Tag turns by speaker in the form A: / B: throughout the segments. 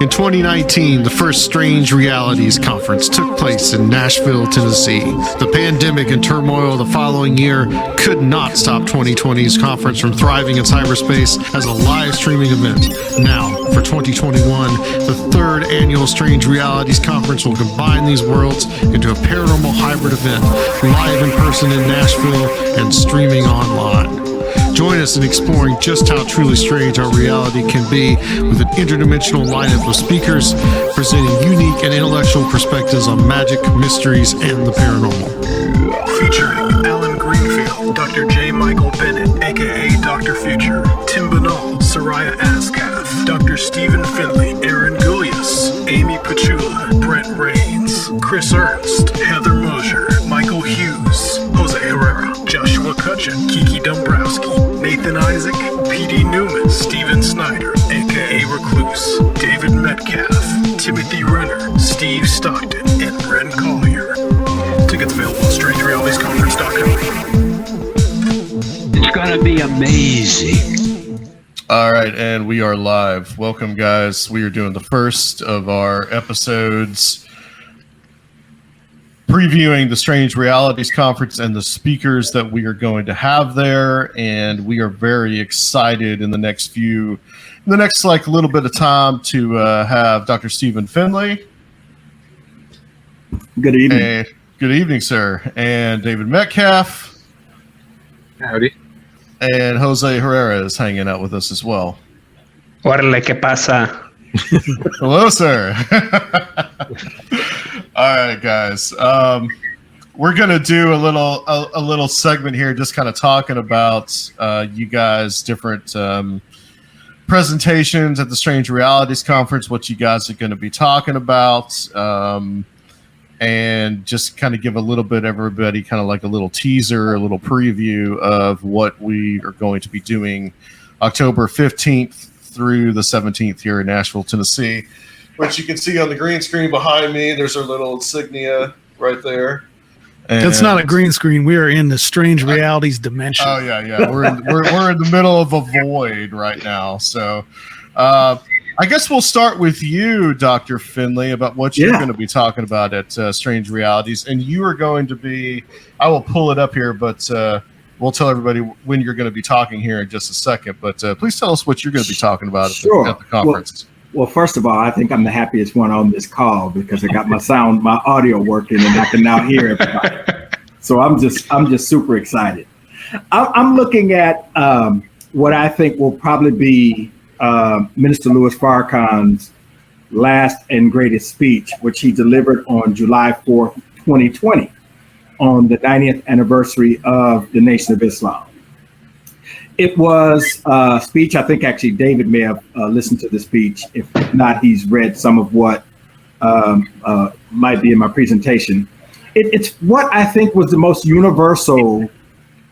A: In 2019, the first Strange Realities Conference took place in Nashville, Tennessee. The pandemic and turmoil of the following year could not stop 2020's conference from thriving in cyberspace as a live streaming event. Now, for 2021, the third annual Strange Realities Conference will combine these worlds into a paranormal hybrid event, live in person in Nashville and streaming online. Join us in exploring just how truly strange our reality can be with an interdimensional lineup of speakers presenting unique and intellectual perspectives on magic, mysteries, and the paranormal.
B: Featuring Alan Greenfield, Dr. J. Michael Bennett, a.k.a. Dr. Future, Tim Banal, Soraya Ascaf, Dr. Stephen Finley, Aaron Gulius, Amy Pachula, Brent Rains, Chris Ernst, Heather Mosier, Michael Hughes, Jose Herrera, Joshua Cutchin, Kiki Dombrowski, Nathan Isaac, P.D. Newman, Steven Snyder, a.k.a. Recluse, David Metcalfe, Timothy Renner, Steve Stockton, and Ren Collier. Tickets available at strangerealities.com.
C: It's going to be amazing.
A: All right, and we are live. Welcome, guys. We are doing the first of our episodes previewing the Strange Realities Conference and the speakers that we are going to have there, and we are very excited in the next little bit of time to have Dr. Stephen Finley.
D: Good evening.
A: Good evening, sir. And David Metcalfe.
E: Howdy.
A: And Jose Herrera is hanging out with us as well.
C: Órale, ¿qué pasa?
A: Hello, sir. All right, guys. We're gonna do a little segment here, just kind of talking about you guys' different presentations at the Strange Realities Conference, what you guys are going to be talking about, and just kind of give a little bit everybody kind of like a little teaser, a little preview of what we are going to be doing October 15th through the 17th here in Nashville, Tennessee, which you can see on the green screen behind me. There's our little insignia right there. And
F: that's not a green screen. We are in the Strange Realities dimension.
A: Oh yeah. We're in the middle of a void right now. So I guess we'll start with you, Dr. Finley, about what you're going to be talking about at Strange Realities. And you are going to be, I will pull it up here, but we'll tell everybody when you're going to be talking here in just a second. But please tell us what you're going to be talking about at the conference.
D: Well, first of all, I think I'm the happiest one on this call because I got my audio working, and I can now hear everybody. So I'm just super excited. I'm looking at what I think will probably be Minister Louis Farrakhan's last and greatest speech, which he delivered on July 4th, 2020, on the 90th anniversary of the Nation of Islam. It was a speech, I think actually David may have listened to the speech. If not, he's read some of what might be in my presentation. It's what I think was the most universal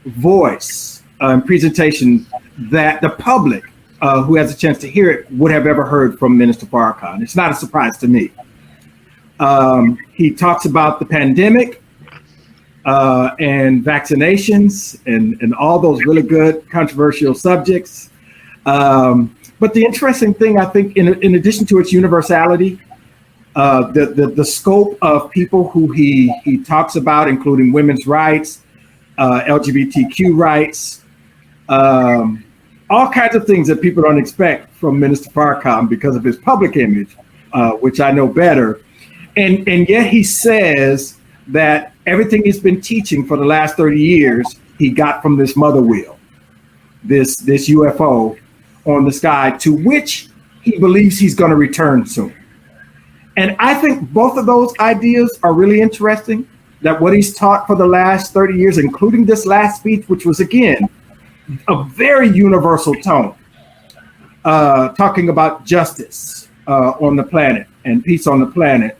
D: voice and presentation that the public who has a chance to hear it would have ever heard from Minister Farrakhan. It's not a surprise to me. He talks about the pandemic, and vaccinations and all those really good controversial subjects. But the interesting thing, I think, in addition to its universality, the scope of people who he talks about, including women's rights, LGBTQ rights, all kinds of things that people don't expect from Minister Farrakhan because of his public image, which I know better. And yet he says that everything he's been teaching for the last 30 years, he got from this mother wheel, this UFO on the sky, to which he believes he's going to return soon. And I think both of those ideas are really interesting, that what he's taught for the last 30 years, including this last speech, which was, again, a very universal tone, talking about justice on the planet and peace on the planet.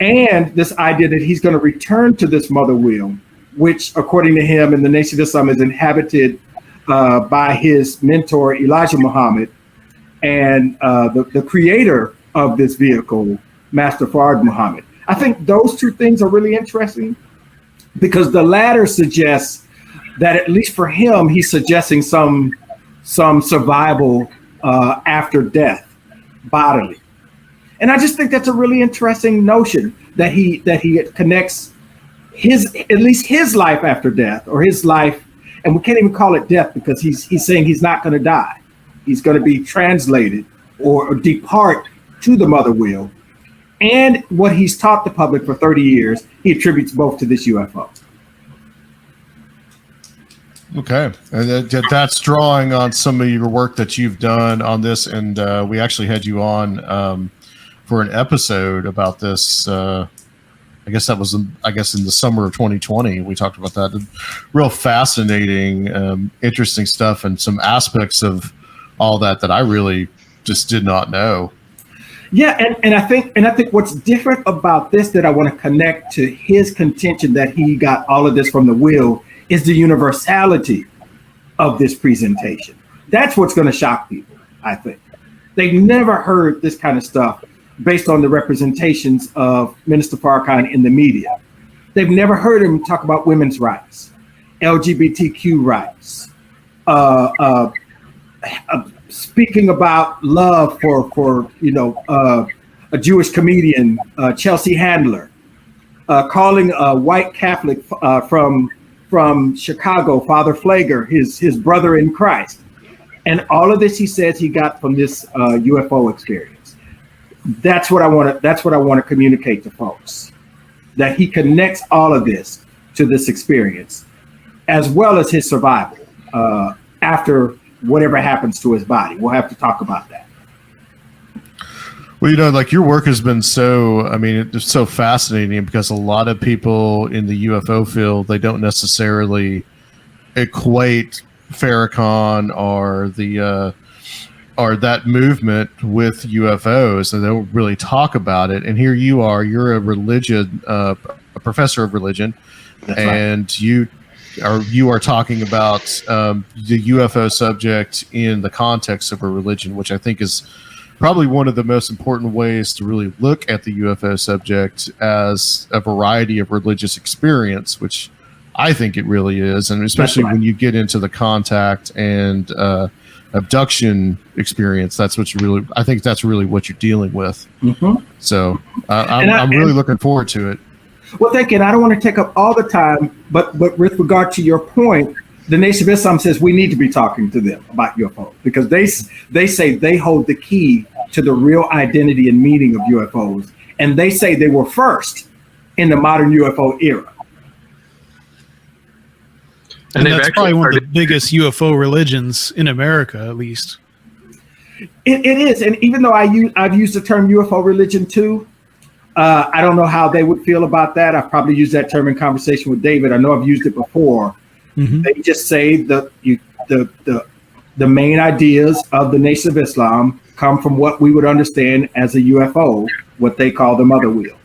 D: And this idea that he's going to return to this mother wheel, which, according to him, in the Nation of Islam is inhabited by his mentor, Elijah Muhammad, and the creator of this vehicle, Master Fard Muhammad. I think those two things are really interesting because the latter suggests that, at least for him, he's suggesting some survival after death, bodily. And I just think that's a really interesting notion that he connects at least his life after death, or his life, and we can't even call it death because he's saying he's not going to die. He's going to be translated or depart to the mother wheel. And what he's taught the public for 30 years, he attributes both to this UFO.
A: Okay, and that's drawing on some of your work that you've done on this, and we actually had you on for an episode about this. I guess that was in the summer of 2020. We talked about that. Real fascinating, interesting stuff, and some aspects of all that I really just did not know.
D: Yeah, and I think what's different about this that I want to connect to his contention that he got all of this from the will is the universality of this presentation. That's what's going to shock people, I think. They've never heard this kind of stuff based on the representations of Minister Farrakhan in the media. They've never heard him talk about women's rights, LGBTQ rights, speaking about love for a Jewish comedian, Chelsea Handler, calling a white Catholic from Chicago, Father Flager, his brother in Christ. And all of this he says he got from this UFO experience. That's what I want to communicate to folks, that he connects all of this to this experience, as well as his survival after whatever happens to his body. We'll have to talk about that.
A: Well, like your work has been it's so fascinating because a lot of people in the UFO field, they don't necessarily equate Farrakhan or that movement with UFOs, and they don't really talk about it. And here you are, you're a professor of religion. That's and right. You are talking about the UFO subject in the context of a religion, which I think is probably one of the most important ways to really look at the UFO subject as a variety of religious experience, which I think it really is. And especially when you get into the contact and abduction experience, I think that's really what you're dealing with. Mm-hmm. So I'm really looking forward to it.
D: Well, thank you. And I don't want to take up all the time, but with regard to your point, the Nation of Islam says we need to be talking to them about UFOs because they say they hold the key to the real identity and meaning of UFOs. And they say they were first in the modern UFO era.
F: And that's probably one of the biggest UFO religions in America, at least.
D: It is. And even though I've used the term UFO religion too, I don't know how they would feel about that. I've probably used that term in conversation with David. I know I've used it before. Mm-hmm. They just say the main ideas of the Nation of Islam come from what we would understand as a UFO, what they call the mother wheel.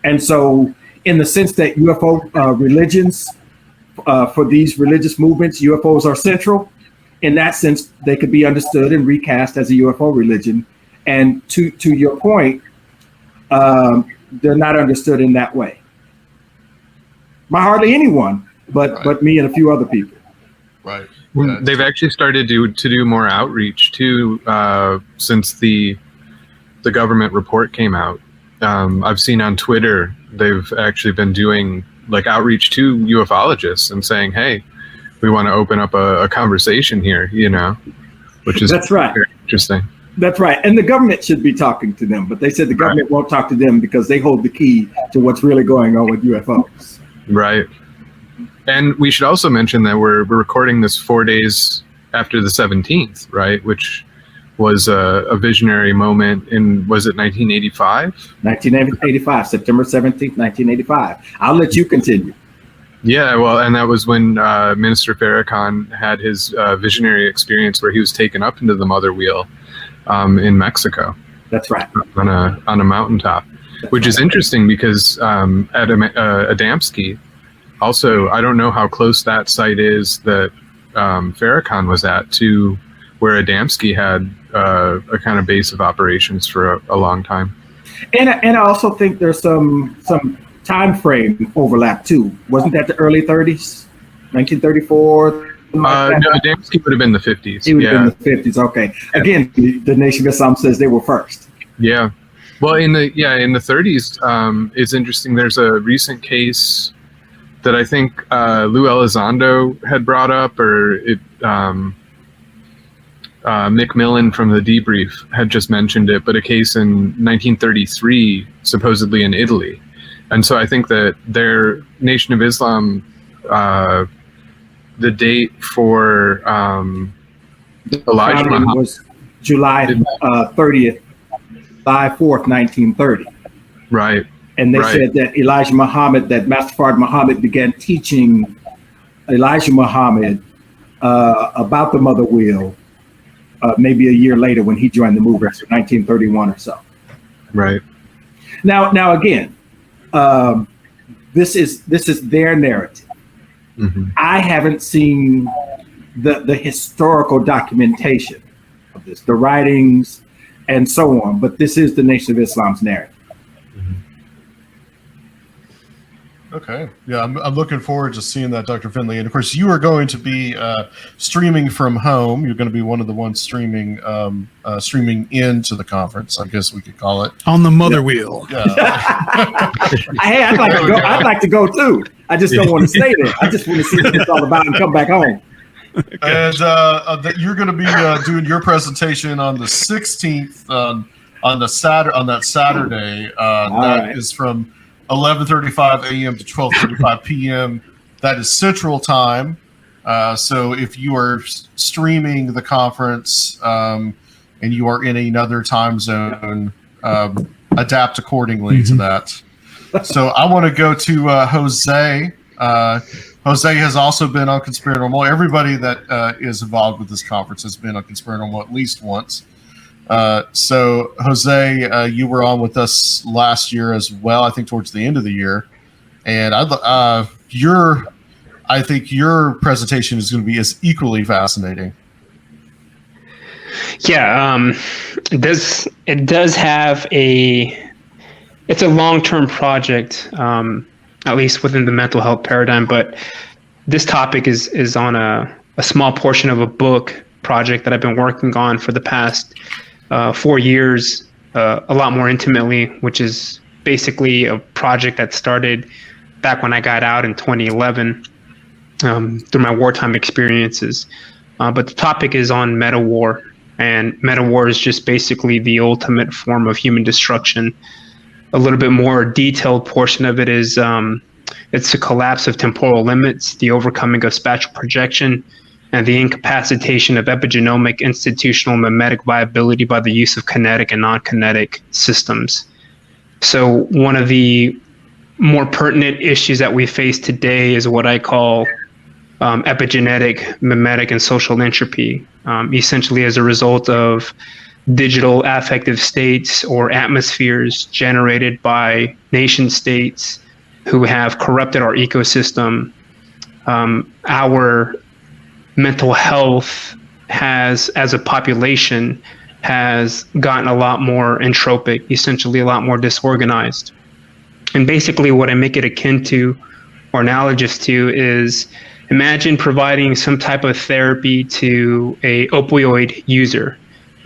D: And so in the sense that UFO religions, for these religious movements, UFOs are central. In that sense, they could be understood and recast as a UFO religion. And to your point, they're not understood in that way by hardly anyone, but me and a few other people.
A: Right.
E: They've actually started to do more outreach too since the government report came out. I've seen on Twitter they've actually been doing like outreach to ufologists and saying, "Hey, we want to open up a conversation here," which is
D: that's right.
E: Very interesting.
D: That's right. And the government should be talking to them, but they said the government won't talk to them because they hold the key to what's really going on with UFOs.
E: Right. And we should also mention that we're recording this 4 days after the 17th, right? Which was a visionary moment in, was it 1985?
D: 1985, September 17th, 1985. I'll let you continue.
E: Yeah, well, and that was when Minister Farrakhan had his visionary experience where he was taken up into the mother wheel in Mexico.
D: That's right.
E: On a mountaintop, which is interesting because at Adamski, also, I don't know how close that site is that Farrakhan was at to where Adamski had a kind of base of operations for a long time.
D: And I also think there's some time frame overlap too. Wasn't that the early 30s, 1934?
E: No, Adamski would have been the 50s.
D: He would have been the 50s. Okay. Again, the Nation of Islam says they were first.
E: Yeah. Well, in the 30s, it's interesting. There's a recent case that I think Lou Elizondo had brought up, or Mick Millen from the Debrief had just mentioned it, but a case in 1933, supposedly in Italy. And so I think that their Nation of Islam, the date for Elijah Muhammad
D: was July 30th, July 4th, 1930.
E: Right.
D: And they said that Elijah Muhammad, that Master Fard Muhammad began teaching Elijah Muhammad about the mother wheel maybe a year later when he joined the movement, so 1931 or so.
E: Right.
D: Now again, this is their narrative.
E: Mm-hmm.
D: I haven't seen the historical documentation of this, the writings and so on, but this is the Nation of Islam's narrative.
G: Okay. Yeah, I'm looking forward to seeing that, Dr. Finley. And of course, you are going to be streaming from home. You're going to be one of the ones streaming into the conference, I guess we could call it.
F: On the mother wheel.
G: Yeah.
D: Hey, I'd like to go. I'd like to go too. I just don't want to stay there. I just want to see what it's all about and come back home.
G: And you're going to be doing your presentation on the 16th on that Saturday. That is from 11:35 a.m. to 12:35 p.m. That is Central Time. So if you are streaming the conference and you are in another time zone, adapt accordingly to that. So I want to go to Jose. Jose has also been on Conspirinormal. Everybody that is involved with this conference has been on Conspirinormal at least once. So Jose, you were on with us last year as well, I think towards the end of the year. And I think your presentation is going to be as equally fascinating.
C: Yeah, it does have it's a long-term project, at least within the mental health paradigm, but this topic is on a small portion of a book project that I've been working on for the past 4 years, a lot more intimately, which is basically a project that started back when I got out in 2011 through my wartime experiences. But the topic is on meta war, and meta war is just basically the ultimate form of human destruction. A little bit more detailed portion of it is it's the collapse of temporal limits, the overcoming of spatial projection, and the incapacitation of epigenomic, institutional, memetic viability by the use of kinetic and non-kinetic systems. So one of the more pertinent issues that we face today is what I call epigenetic, memetic, and social entropy, essentially as a result of digital affective states or atmospheres generated by nation states who have corrupted our ecosystem. Our mental health has, as a population, has gotten a lot more entropic, essentially a lot more disorganized. And basically what I make it akin to or analogous to is imagine providing some type of therapy to a opioid user,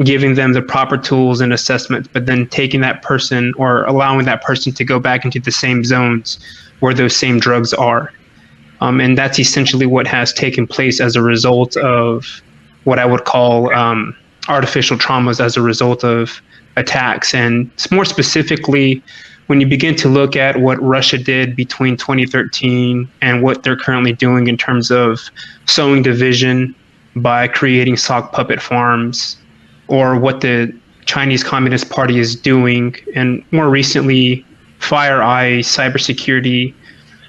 C: giving them the proper tools and assessments, but then taking that person or allowing that person to go back into the same zones where those same drugs are. And that's essentially what has taken place as a result of what I would call artificial traumas as a result of attacks. And more specifically, when you begin to look at what Russia did between 2013 and what they're currently doing in terms of sowing division by creating sock puppet farms, or what the Chinese Communist Party is doing, and more recently, FireEye cybersecurity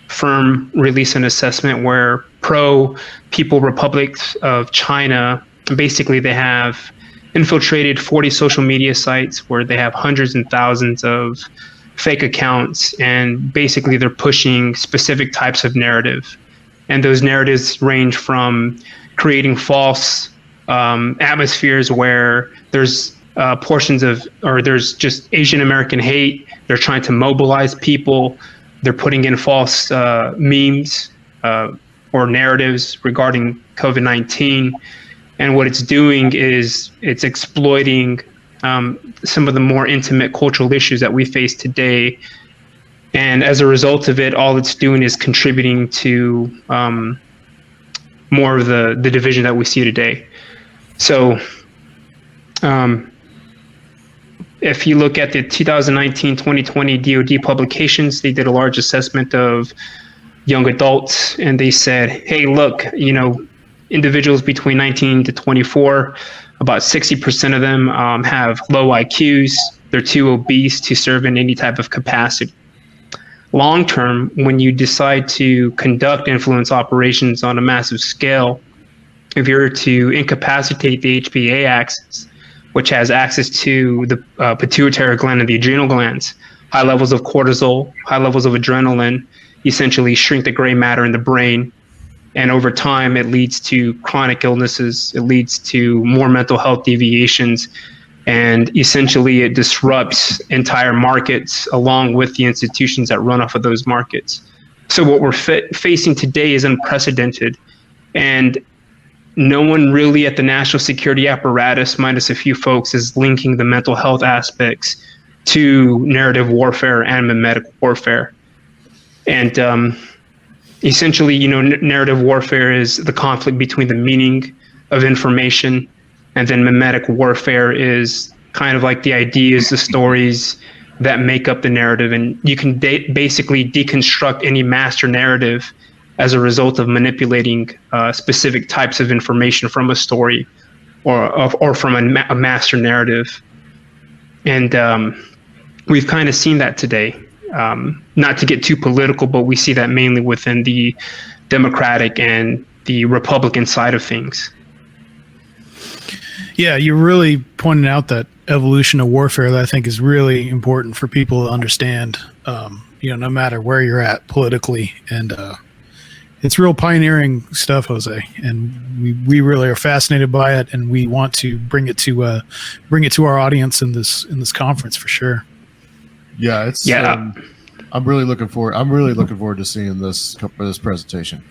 C: firm released an assessment where pro-People Republic of China, basically they have infiltrated 40 social media sites where they have hundreds and thousands of fake accounts, and basically they're pushing specific types of narrative. And those narratives range from creating false atmospheres where there's portions of, or there's just Asian American hate. They're trying to mobilize people. They're putting in false memes or narratives regarding COVID-19. And what it's doing is it's exploiting some of the more intimate cultural issues that we face today. And as a result of it, all it's doing is contributing to more of the division that we see today. So if you look at the 2019-2020 DoD publications, they did a large assessment of young adults, and they said, hey, look, individuals between 19 to 24, about 60% of them have low IQs. They're too obese to serve in any type of capacity. Long term, when you decide to conduct influence operations on a massive scale, if you're to incapacitate the HPA axis, which has access to the pituitary gland and the adrenal glands, high levels of cortisol, high levels of adrenaline, essentially shrink the gray matter in the brain. And over time, it leads to chronic illnesses. It leads to more mental health deviations. And essentially, it disrupts entire markets along with the institutions that run off of those markets. So what we're facing today is unprecedented. And no one really at the national security apparatus, minus a few folks, is linking the mental health aspects to narrative warfare and memetic warfare. And essentially, narrative warfare is the conflict between the meaning of information, and then memetic warfare is kind of like the ideas, the stories that make up the narrative. And you can basically deconstruct any master narrative as a result of manipulating specific types of information from a story or from a master narrative. And we've kind of seen that today. Not to get too political, but we see that mainly within the Democratic and the Republican side of things.
F: Yeah, you're really pointing out that evolution of warfare that I think is really important for people to understand, no matter where you're at politically. And it's real pioneering stuff, Jose. And we really are fascinated by it, and we want to bring it to our audience in this conference for sure.
G: Yeah, it's.
C: Yeah.
G: I'm really looking forward to seeing this presentation.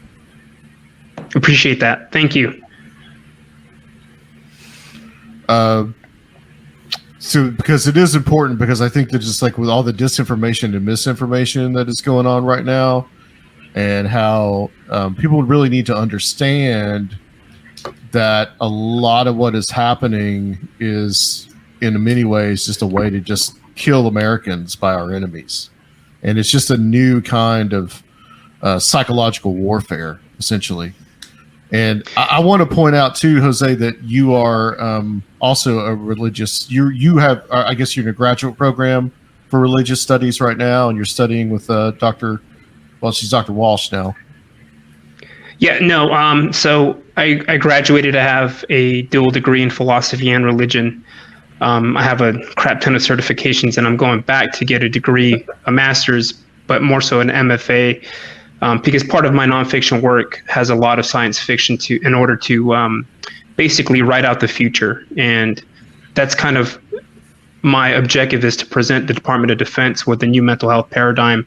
C: Appreciate that. Thank you.
G: So because it is important, because I think that just like with all the disinformation and misinformation that is going on right now, and how people really need to understand that a lot of what is happening is in many ways just a way to just kill Americans by our enemies. And it's just a new kind of psychological warfare, essentially. And I want to point out too, Jose, that you are also a religious. You have, I guess, you're in a graduate program for religious studies right now, and you're studying with she's Dr. Walsh now.
C: Yeah, no. So I graduated. I have a dual degree in philosophy and religion. I have a crap ton of certifications, and I'm going back to get a degree, a master's, but more so an MFA. Because part of my nonfiction work has a lot of science fiction in order to basically write out the future. And that's kind of my objective, is to present the Department of Defense with a new mental health paradigm,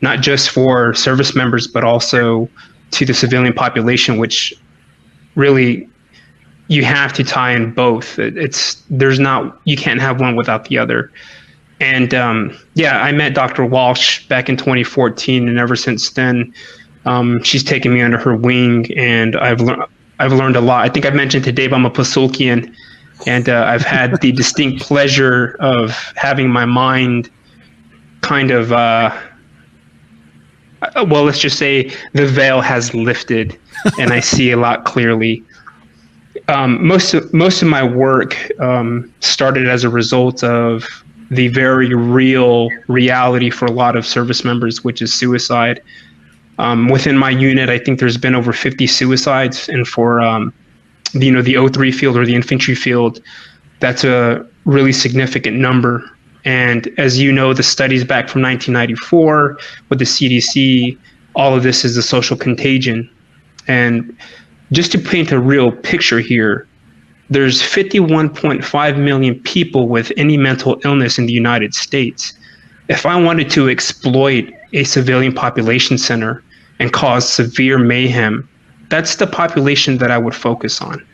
C: not just for service members, but also to the civilian population, which really you have to tie in both. You can't have one without the other. And I met Dr. Walsh back in 2014, and ever since then, she's taken me under her wing, and I've learned a lot. I think I've mentioned to Dave I'm a Pasulkian, and I've had the distinct pleasure of having my mind kind of, let's just say the veil has lifted, and I see a lot clearly. Most of my work started as a result of the very real reality for a lot of service members, which is suicide. Within my unit, I think there's been over 50 suicides, and for the 03 field or the infantry field, that's a really significant number. And as you know, the studies back from 1994 with the CDC, all of this is a social contagion. And just to paint a real picture here, there's 51.5 million people with any mental illness in the United States. If I wanted to exploit a civilian population center and cause severe mayhem, that's the population that I would focus on.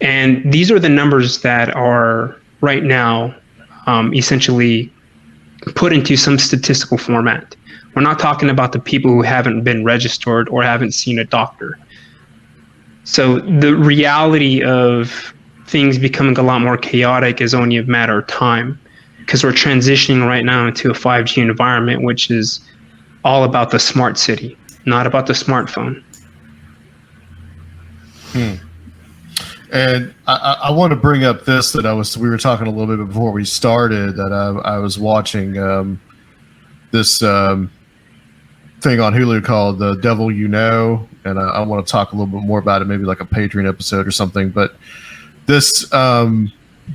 C: And these are the numbers that are right now essentially put into some statistical format. We're not talking about the people who haven't been registered or haven't seen a doctor. So the reality of things becoming a lot more chaotic is only a matter of time, because we're transitioning right now into a 5G environment, which is all about the smart city, not about the smartphone.
G: And I want to bring up this that we were talking a little bit before we started, that I was watching this thing on Hulu called The Devil You Know, and I want to talk a little bit more about it, maybe like a Patreon episode or something. But this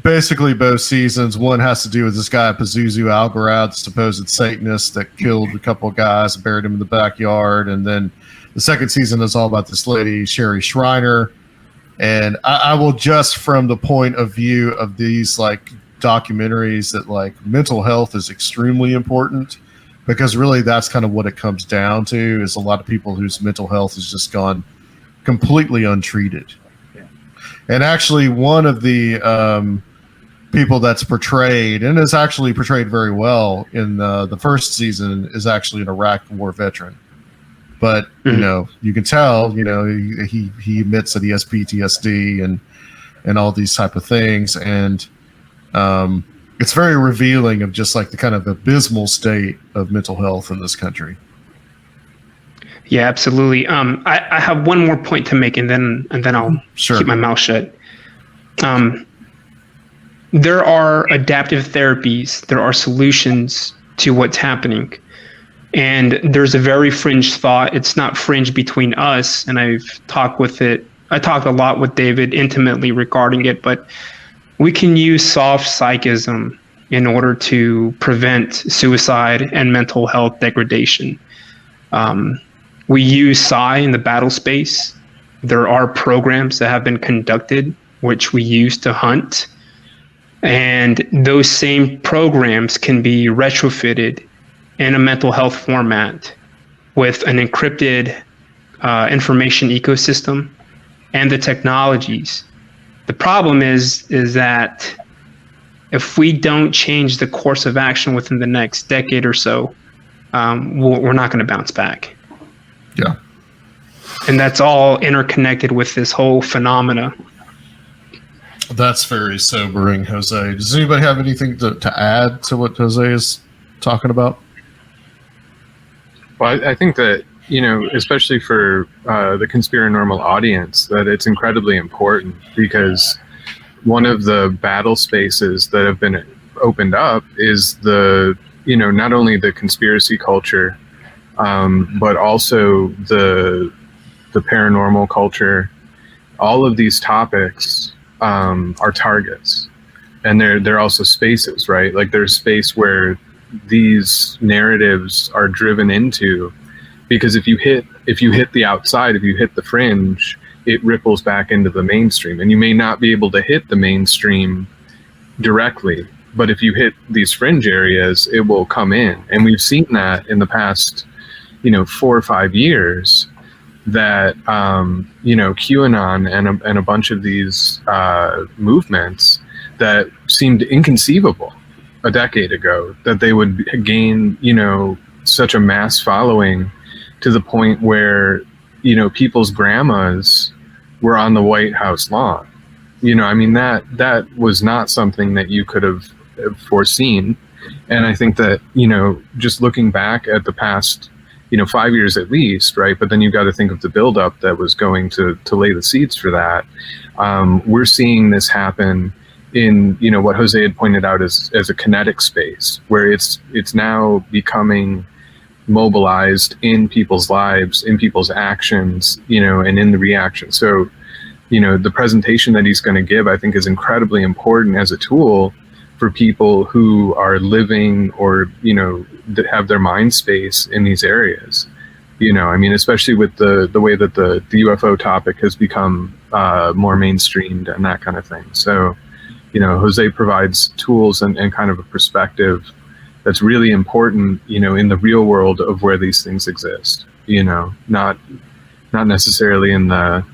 G: basically both seasons, one has to do with this guy Pazuzu Algarad, the supposed Satanist that killed a couple of guys and buried him in the backyard, and then the second season is all about this lady Sherry Shriner. And I will just, from the point of view of these like documentaries, that like mental health is extremely important, because really that's kind of what it comes down to, is a lot of people whose mental health has just gone completely untreated. Yeah. And actually one of the people that's portrayed, and is actually portrayed very well in the first season, is actually an Iraq war veteran. But, you know, you can tell, you know, he admits that he has PTSD and all these type of things. And it's very revealing of just like the kind of abysmal state of mental health in this country.
C: Yeah, absolutely. I have one more point to make, and then I'll keep my mouth shut. There are adaptive therapies. There are solutions to what's happening. And there's a very fringe thought. It's not fringe between us, and I talked a lot with David intimately regarding it, but we can use soft psychism in order to prevent suicide and mental health degradation. We use psi in the battle space. There are programs that have been conducted which we use to hunt, and those same programs can be retrofitted in a mental health format with an encrypted information ecosystem and the technologies. The problem is that if we don't change the course of action within the next decade or so, we're not going to bounce back.
G: Yeah.
C: And that's all interconnected with this whole phenomena.
G: That's very sobering, Jose. Does anybody have anything to add to what Jose is talking about?
E: Well, I think that, you know, especially for the Conspirinormal audience, that it's incredibly important, because one of the battle spaces that have been opened up is the, you know, not only the conspiracy culture, but also the paranormal culture. All of these topics are targets, and they're also spaces, right? Like there's space where these narratives are driven into, because if you hit the outside, if you hit the fringe, it ripples back into the mainstream, and you may not be able to hit the mainstream directly, but if you hit these fringe areas, it will come in. And we've seen that in the past, you know, 4 or 5 years, that you know, QAnon and a bunch of these movements that seemed inconceivable a decade ago, that they would gain, you know, such a mass following to the point where, you know, people's grandmas were on the White House lawn. You know, I mean, that was not something that you could have foreseen. And I think that, you know, just looking back at the past, you know, 5 years at least, right? But then you've got to think of the buildup that was going to lay the seeds for that. We're seeing this happen in, you know, what Jose had pointed out as a kinetic space, where it's now becoming mobilized in people's lives, in people's actions, you know, and in the reaction. So, you know, the presentation that he's going to give, I think, is incredibly important as a tool for people who are living, or, you know, that have their mind space in these areas. You know, I mean, especially with the way that the UFO topic has become more mainstreamed and that kind of thing. So, you know, Jose provides tools and kind of a perspective that's really important, you know, in the real world of where these things exist, you know, not necessarily in the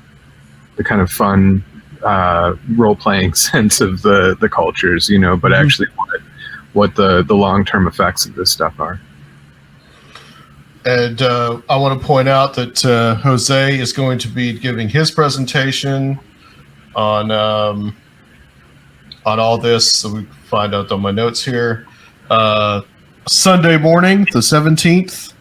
E: kind of fun role-playing sense of the cultures, you know, but actually what the long-term effects of this stuff are.
G: And I want to point out that Jose is going to be giving his presentation on all this. So we find out on my notes here. Sunday morning, the 17th.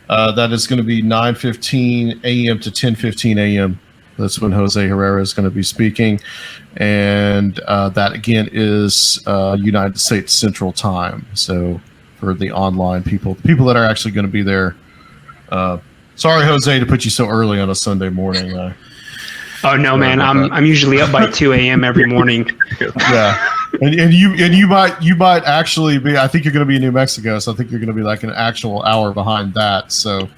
G: That is going to be 9:15 a.m. to 10:15 a.m. That's when Jose Herrera is going to be speaking. And that, again, is United States Central Time. So for the online people that are actually going to be there. Sorry, Jose, to put you so early on a Sunday morning.
C: Oh no, man! I'm usually up by 2 a.m. every morning.
G: Yeah, and you might actually be. I think you're going to be in New Mexico, so I think you're going to be like an actual hour behind that. So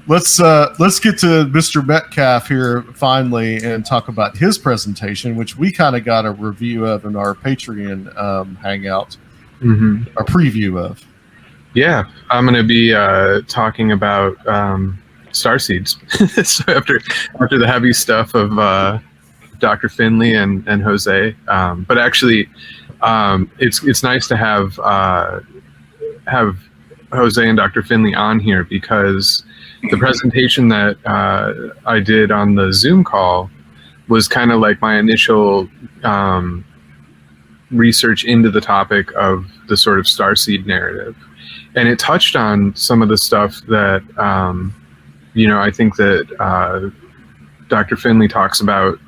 G: let's get to Mr. Metcalfe here finally and talk about his presentation, which we kind of got a review of in our Patreon hangout, a preview of.
E: Yeah, I'm going to be talking about starseeds. So after the heavy stuff of Dr. Finley and Jose, but actually, it's nice to have Jose and Dr. Finley on here, because the presentation that I did on the Zoom call was kind of like my initial research into the topic of the sort of starseed narrative. And it touched on some of the stuff that, I think that Dr. Finley talks about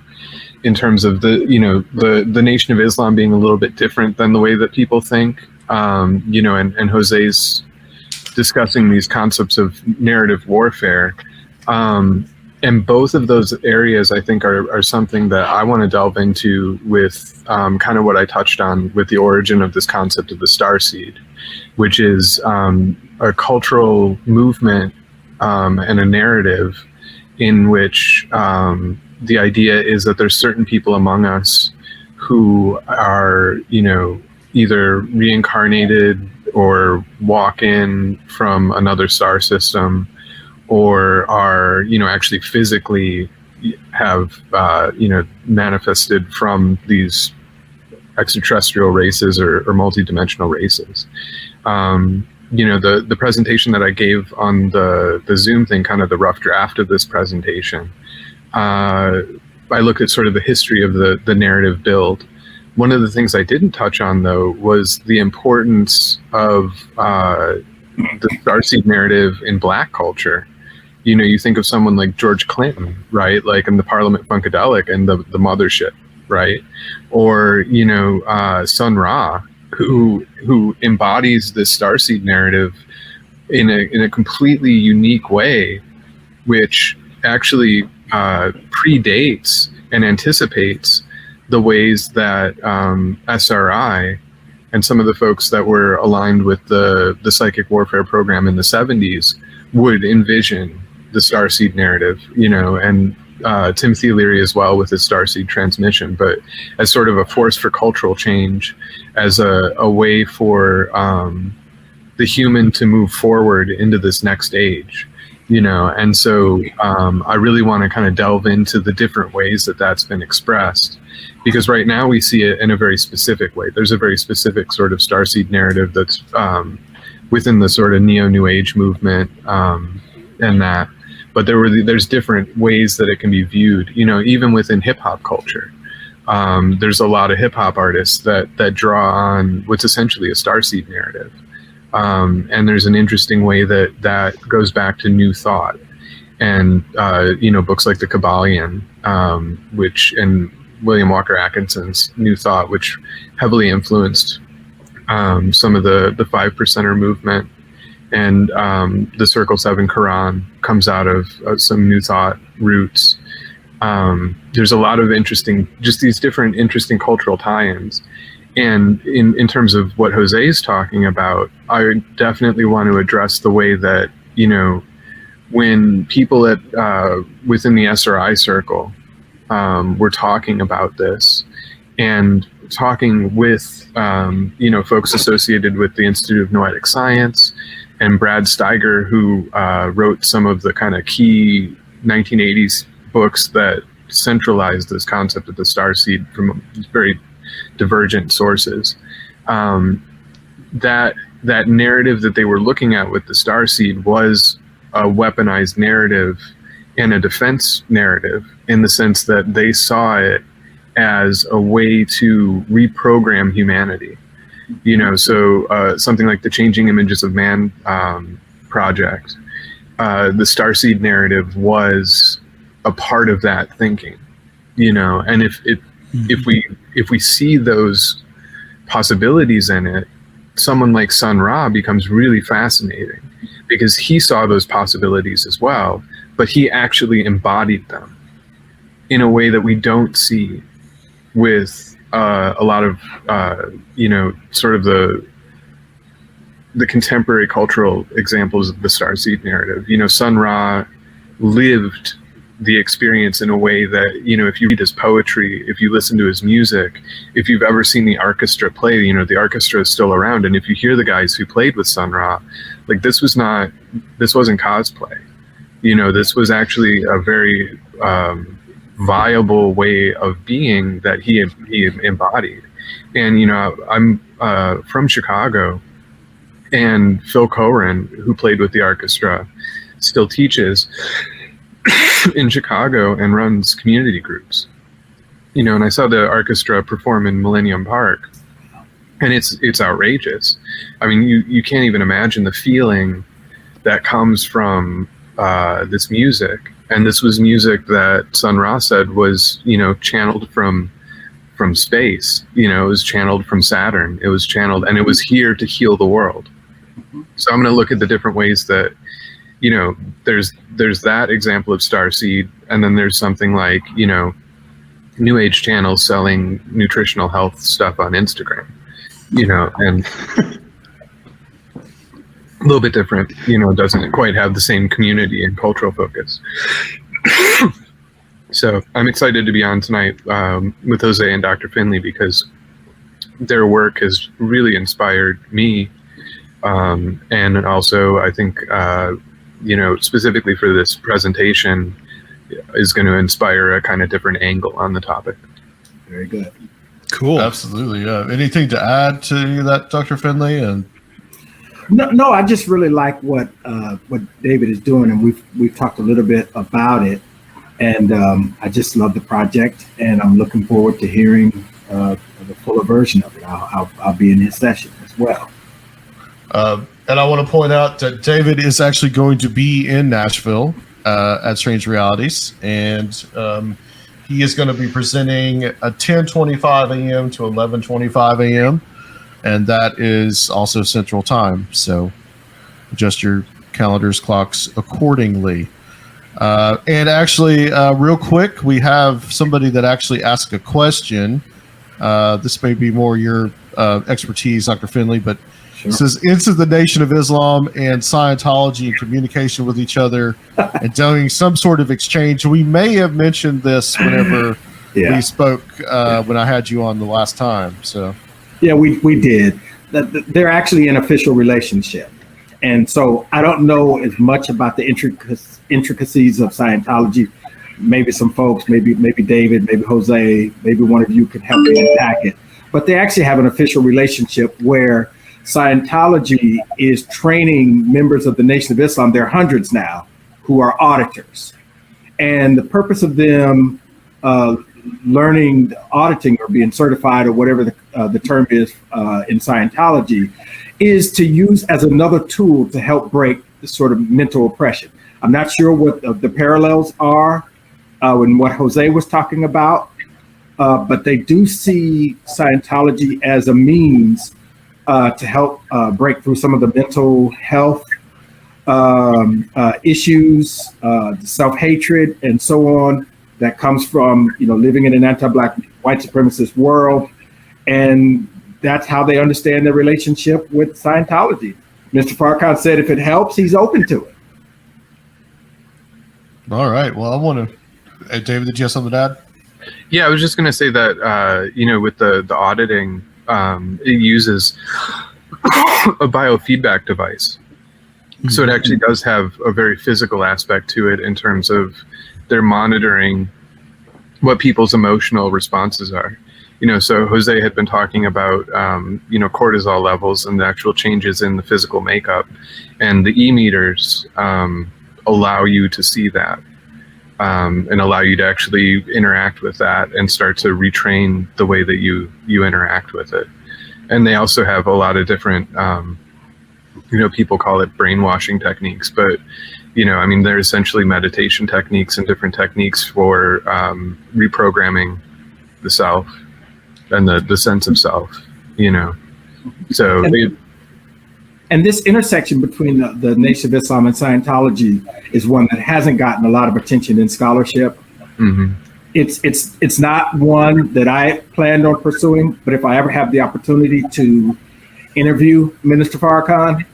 E: in terms of the Nation of Islam being a little bit different than the way that people think, and Jose's discussing these concepts of narrative warfare. And both of those areas, I think, are something that I want to delve into with kind of what I touched on with the origin of this concept of the starseed, which is a cultural movement and a narrative in which the idea is that there's certain people among us who are, either reincarnated or walk in from another star system, or are, actually physically have, manifested from these extraterrestrial races or multidimensional races. The presentation that I gave on the Zoom thing, kind of the rough draft of this presentation, I looked at sort of the history of the narrative build. One of the things I didn't touch on, though, was the importance of the starseed narrative in Black culture. You think of someone like George Clinton, right? Like in the Parliament Funkadelic and the Mothership, right? Or, Sun Ra, who embodies this starseed narrative in a completely unique way, which actually predates and anticipates the ways that SRI and some of the folks that were aligned with the psychic warfare program in the 70s would envision the starseed narrative, and Timothy Leary as well with his starseed transmission, but as sort of a force for cultural change, as a way for the human to move forward into this next age, and so I really want to kind of delve into the different ways that that's been expressed, because right now we see it in a very specific way. There's a very specific sort of starseed narrative that's within the sort of neo-New Age movement, and that. But there's different ways that it can be viewed, even within hip hop culture. There's a lot of hip hop artists that draw on what's essentially a starseed narrative. And there's an interesting way that goes back to New Thought and, books like the Kabbalion, and William Walker Atkinson's New Thought, which heavily influenced some of the Five Percenter movement. And the Circle 7 Quran comes out of some New Thought roots. There's a lot of these different interesting cultural tie-ins. And in terms of what Jose is talking about, I definitely want to address the way that, when people within the SRI circle were talking about this and talking with, folks associated with the Institute of Noetic Science, and Brad Steiger, who wrote some of the kind of key 1980s books that centralized this concept of the starseed from very divergent sources. That narrative that they were looking at with the starseed was a weaponized narrative and a defense narrative, in the sense that they saw it as a way to reprogram humanity. So something like the Changing Images of Man project, the starseed narrative was a part of that thinking, and if we see those possibilities in it, someone like Sun Ra becomes really fascinating, because he saw those possibilities as well, but he actually embodied them in a way that we don't see with a lot of sort of the contemporary cultural examples of the starseed narrative. Sun Ra lived the experience in a way that, if you read his poetry, if you listen to his music, if you've ever seen the orchestra play, the orchestra is still around, and if you hear the guys who played with Sun Ra, like, this wasn't cosplay. This was actually a very viable way of being that he embodied. And I'm from Chicago, and Phil Coren, who played with the orchestra, still teaches in Chicago and runs community groups. And I saw the orchestra perform in Millennium Park, and it's outrageous. I mean, you can't even imagine the feeling that comes from this music. And this was music that Sun Ra said was, channeled from space. It was channeled from Saturn. It was channeled, and it was here to heal the world. So I'm going to look at the different ways that, there's that example of starseed, and then there's something like, New Age channels selling nutritional health stuff on Instagram, and a little bit different, doesn't quite have the same community and cultural focus. So I'm excited to be on tonight with Jose and Dr. Finley, because their work has really inspired me. And also, I think, specifically for this presentation, is going to inspire a kind of different angle on the topic.
D: Very good.
F: Cool.
G: Absolutely. Yeah. Anything to add to any of that, Dr. Finley? And
D: No, I just really like what David is doing, and we've talked a little bit about it, and I just love the project, and I'm looking forward to hearing the fuller version of it. I'll be in his session as well.
G: And I want to point out that David is actually going to be in Nashville at Strange Realities, and he is going to be presenting at 10:25 a.m. to 11:25 a.m., and that is also Central Time. So adjust your calendars, clocks accordingly. And actually, real quick, we have somebody that actually asked a question. This may be more your expertise, Dr. Finley, but it says, into the Nation of Islam and Scientology in communication with each other and doing some sort of exchange. We may have mentioned this whenever we spoke when I had you on the last time. So,
D: yeah, we did. They're actually an official relationship, and so I don't know as much about the intricacies of Scientology. Maybe some folks, maybe David, maybe Jose, maybe one of you could help me unpack it. But they actually have an official relationship where Scientology is training members of the Nation of Islam. There are hundreds now who are auditors. And the purpose of them learning auditing or being certified or whatever the term is in Scientology is to use as another tool to help break the sort of mental oppression. I'm not sure what the parallels are in what Jose was talking about, but they do see Scientology as a means to help break through some of the mental health issues, self-hatred, and so on that comes from living in an anti-Black white supremacist world, and that's how they understand their relationship with Scientology. Mr. Farrakhan said if it helps, he's open to it.
G: all right. Well, I want to. David, did you have something to add?
E: Yeah, I was just going to say that with the auditing, it uses a biofeedback device. So it actually does have a very physical aspect to it in terms of they're monitoring what people's emotional responses are. So Jose had been talking about, cortisol levels and the actual changes in the physical makeup, and the e-meters allow you to see that and allow you to actually interact with that and start to retrain the way that you interact with it. And they also have a lot of different, people call it brainwashing techniques, but they're essentially meditation techniques and different techniques for reprogramming the self and the sense of self, So
D: and this intersection between the Nation of Islam and Scientology is one that hasn't gotten a lot of attention in scholarship.
E: Mm-hmm.
D: It's not one that I planned on pursuing, but if I ever have the opportunity to interview Minister Farrakhan,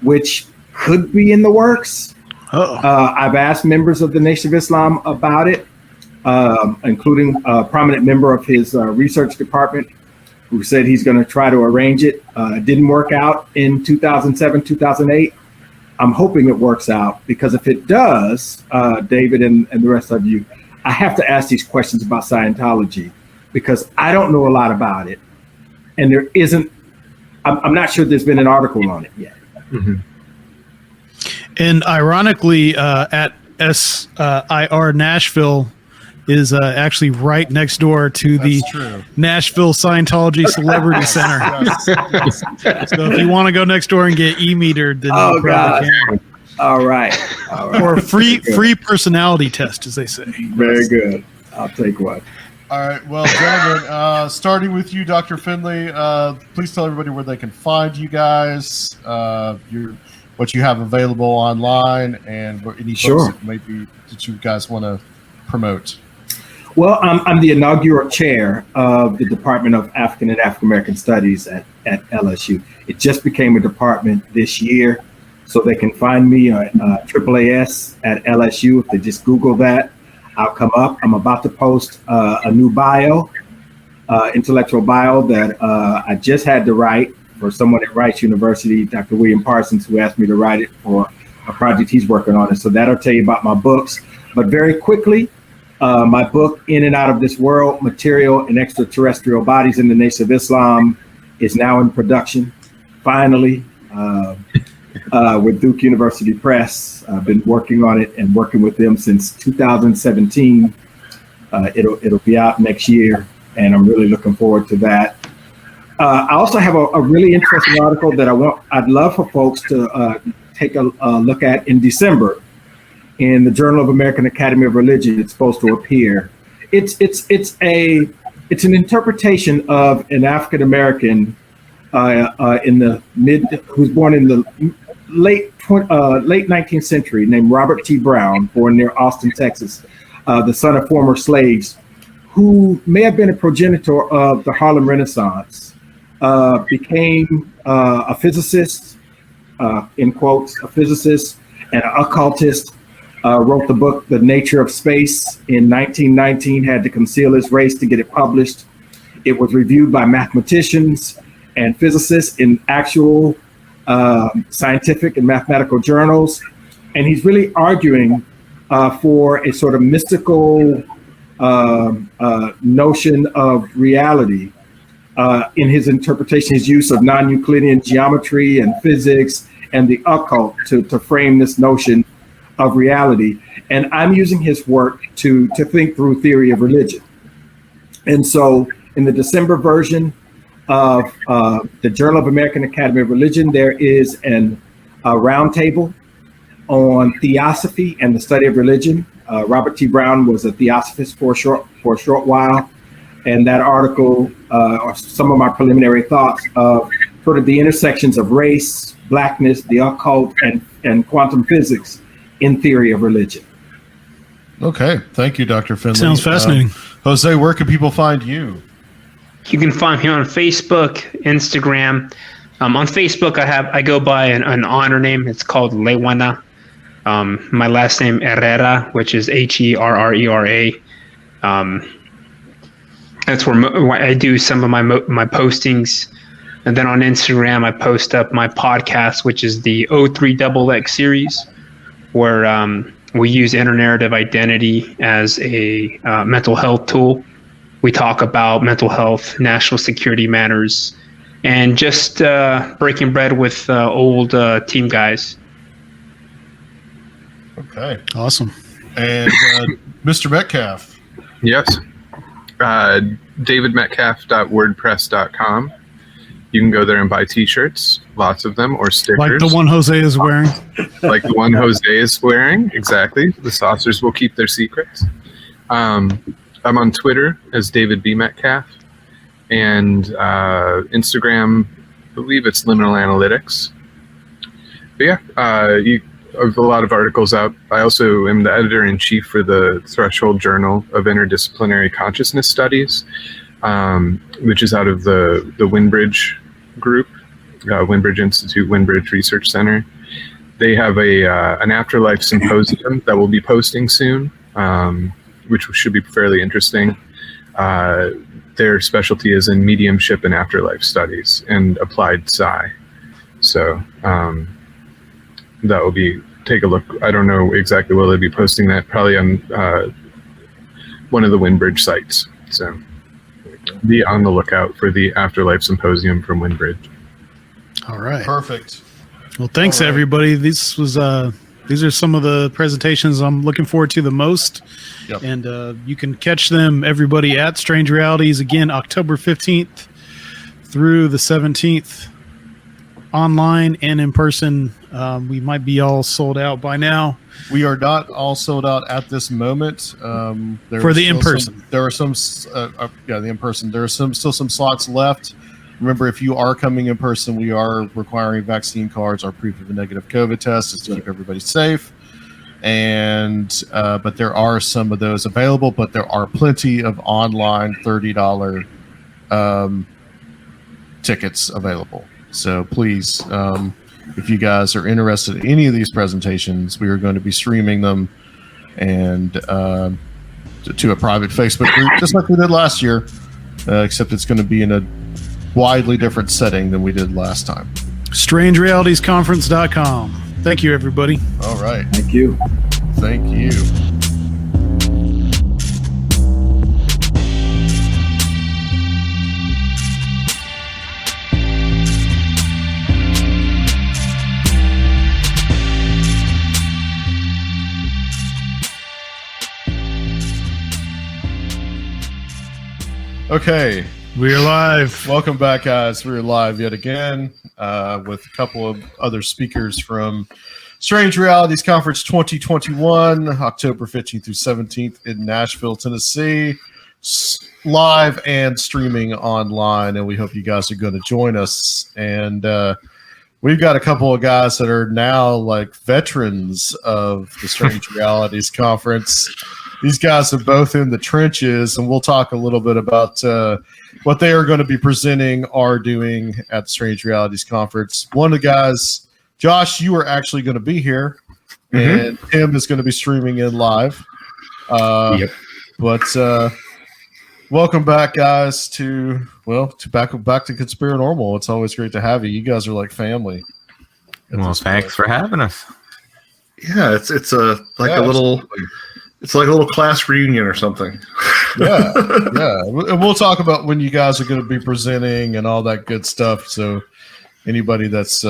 D: which could be in the works, I've asked members of the Nation of Islam about it, including a prominent member of his research department who said he's going to try to arrange it. It didn't work out in 2007, 2008. I'm hoping it works out, because if it does, David and the rest of you, I have to ask these questions about Scientology, because I don't know a lot about it. And there isn't, I'm not sure there's been an article on it yet.
E: Mm-hmm.
F: And ironically, at SIR Nashville is actually right next door to the Nashville Scientology Celebrity Center. So if you want to go next door and get e-metered, then you probably can.
D: All right.
F: Or a free personality test, as they say.
D: Very good. I'll take one.
G: All right. Well, gentlemen, starting with you, Dr. Finley, please tell everybody where they can find you guys, what you have available online, and any books that you guys want to promote.
D: Well, I'm the inaugural chair of the Department of African and African American Studies at LSU. It just became a department this year, so they can find me at AAAS at LSU. If they just Google that, I'll come up. I'm about to post a new bio, intellectual bio that I just had to write for someone at Rice University, Dr. William Parsons, who asked me to write it for a project he's working on. And so that'll tell you about my books. But very quickly, my book, In and Out of This World, Material and Extraterrestrial Bodies in the Nation of Islam, is now in production, finally, with Duke University Press. I've been working on it and working with them since 2017. It'll be out next year, and I'm really looking forward to that. I also have a really interesting article that I'd love for folks to take a look at in December. In the Journal of American Academy of Religion, it's supposed to appear. It's an interpretation of an African American who's born in the late 19th century, named Robert T. Brown, born near Austin, Texas, the son of former slaves, who may have been a progenitor of the Harlem Renaissance, became a physicist, in quotes, a physicist and an occultist. Wrote the book, The Nature of Space, in 1919, had to conceal his race to get it published. It was reviewed by mathematicians and physicists in actual scientific and mathematical journals. And he's really arguing for a sort of mystical notion of reality in his interpretation, his use of non-Euclidean geometry and physics and the occult to frame this notion of reality. And I'm using his work to think through theory of religion. And so in the December version of the Journal of American Academy of Religion, there is a roundtable on theosophy and the study of religion. Robert T. Brown was a theosophist for a short while. And that article are some of my preliminary thoughts of sort of the intersections of race, blackness, the occult, and quantum physics in theory of religion.
G: Okay. Thank you, Dr. Finley.
F: Sounds fascinating.
G: Jose, where can people find you?
C: You can find me on Facebook, Instagram. On Facebook, I go by an honor name. It's called Lewana. My last name, Herrera, which is Herrera. That's where I do some of my postings. And then on Instagram, I post up my podcast, which is the O3XX series, where We use internarrative identity as a mental health tool. We talk about mental health, national security matters, and just breaking bread with old team guys.
G: Okay.
F: Awesome.
G: And Mr. Metcalfe.
E: Yes. davidmetcalfe.wordpress.com. You can go there and buy T-shirts, lots of them, or stickers.
F: Like the one Jose is wearing.
E: Like the one Jose is wearing, exactly. The saucers will keep their secrets. I'm on Twitter as David B. Metcalfe, and Instagram, I believe it's Liminal Analytics. But yeah, you have a lot of articles out. I also am the editor-in-chief for the Threshold Journal of Interdisciplinary Consciousness Studies, which is out of the Winbridge group, Winbridge Institute, Winbridge Research Center. They have an afterlife symposium that we'll be posting soon, which should be fairly interesting. Their specialty is in mediumship and afterlife studies and applied psi. So that will be, take a look. I don't know exactly where they'll be posting that, probably on one of the Winbridge sites. So be on the lookout for the Afterlife Symposium from Winbridge.
F: All right.
G: Perfect.
F: Well, thanks everybody. These are some of the presentations I'm looking forward to the most.
G: Yep.
F: And you can catch them, everybody, at Strange Realities again, October 15th through the 17th, online and in person. We might be all sold out by now.
G: We are not all sold out at this moment.
F: For the in-person.
G: There are some, the in-person. There are still some slots left. Remember, if you are coming in person, we are requiring vaccine cards or proof of a negative COVID test just to keep everybody safe. And but there are some of those available, but there are plenty of online $30 tickets available. So please, if you guys are interested in any of these presentations, we are going to be streaming them and to a private Facebook group, just like we did last year, except it's going to be in a widely different setting than we did last time.
F: StrangeRealitiesConference.com. Thank you, everybody.
G: All right.
D: Thank you.
G: Thank you. Okay.
F: We're live.
G: Welcome back, guys. We're live yet again with a couple of other speakers from Strange Realities Conference 2021, October 15th through 17th in Nashville, Tennessee, live and streaming online. And we hope you guys are going to join us. And we've got a couple of guys that are now like veterans of the Strange Realities Conference. These guys are both in the trenches, and we'll talk a little bit about what they are going to be presenting or doing at the Strange Realities Conference. One of the guys, Josh, you are actually going to be here, and Tim is going to be streaming in live. Yep. But welcome back, guys, to back to Conspirinormal. It's always great to have you. You guys are like family.
H: Well, thanks for having us.
I: Yeah, it's a little. It's like a little class reunion or something.
G: Yeah. And we'll talk about when you guys are going to be presenting and all that good stuff. So anybody that's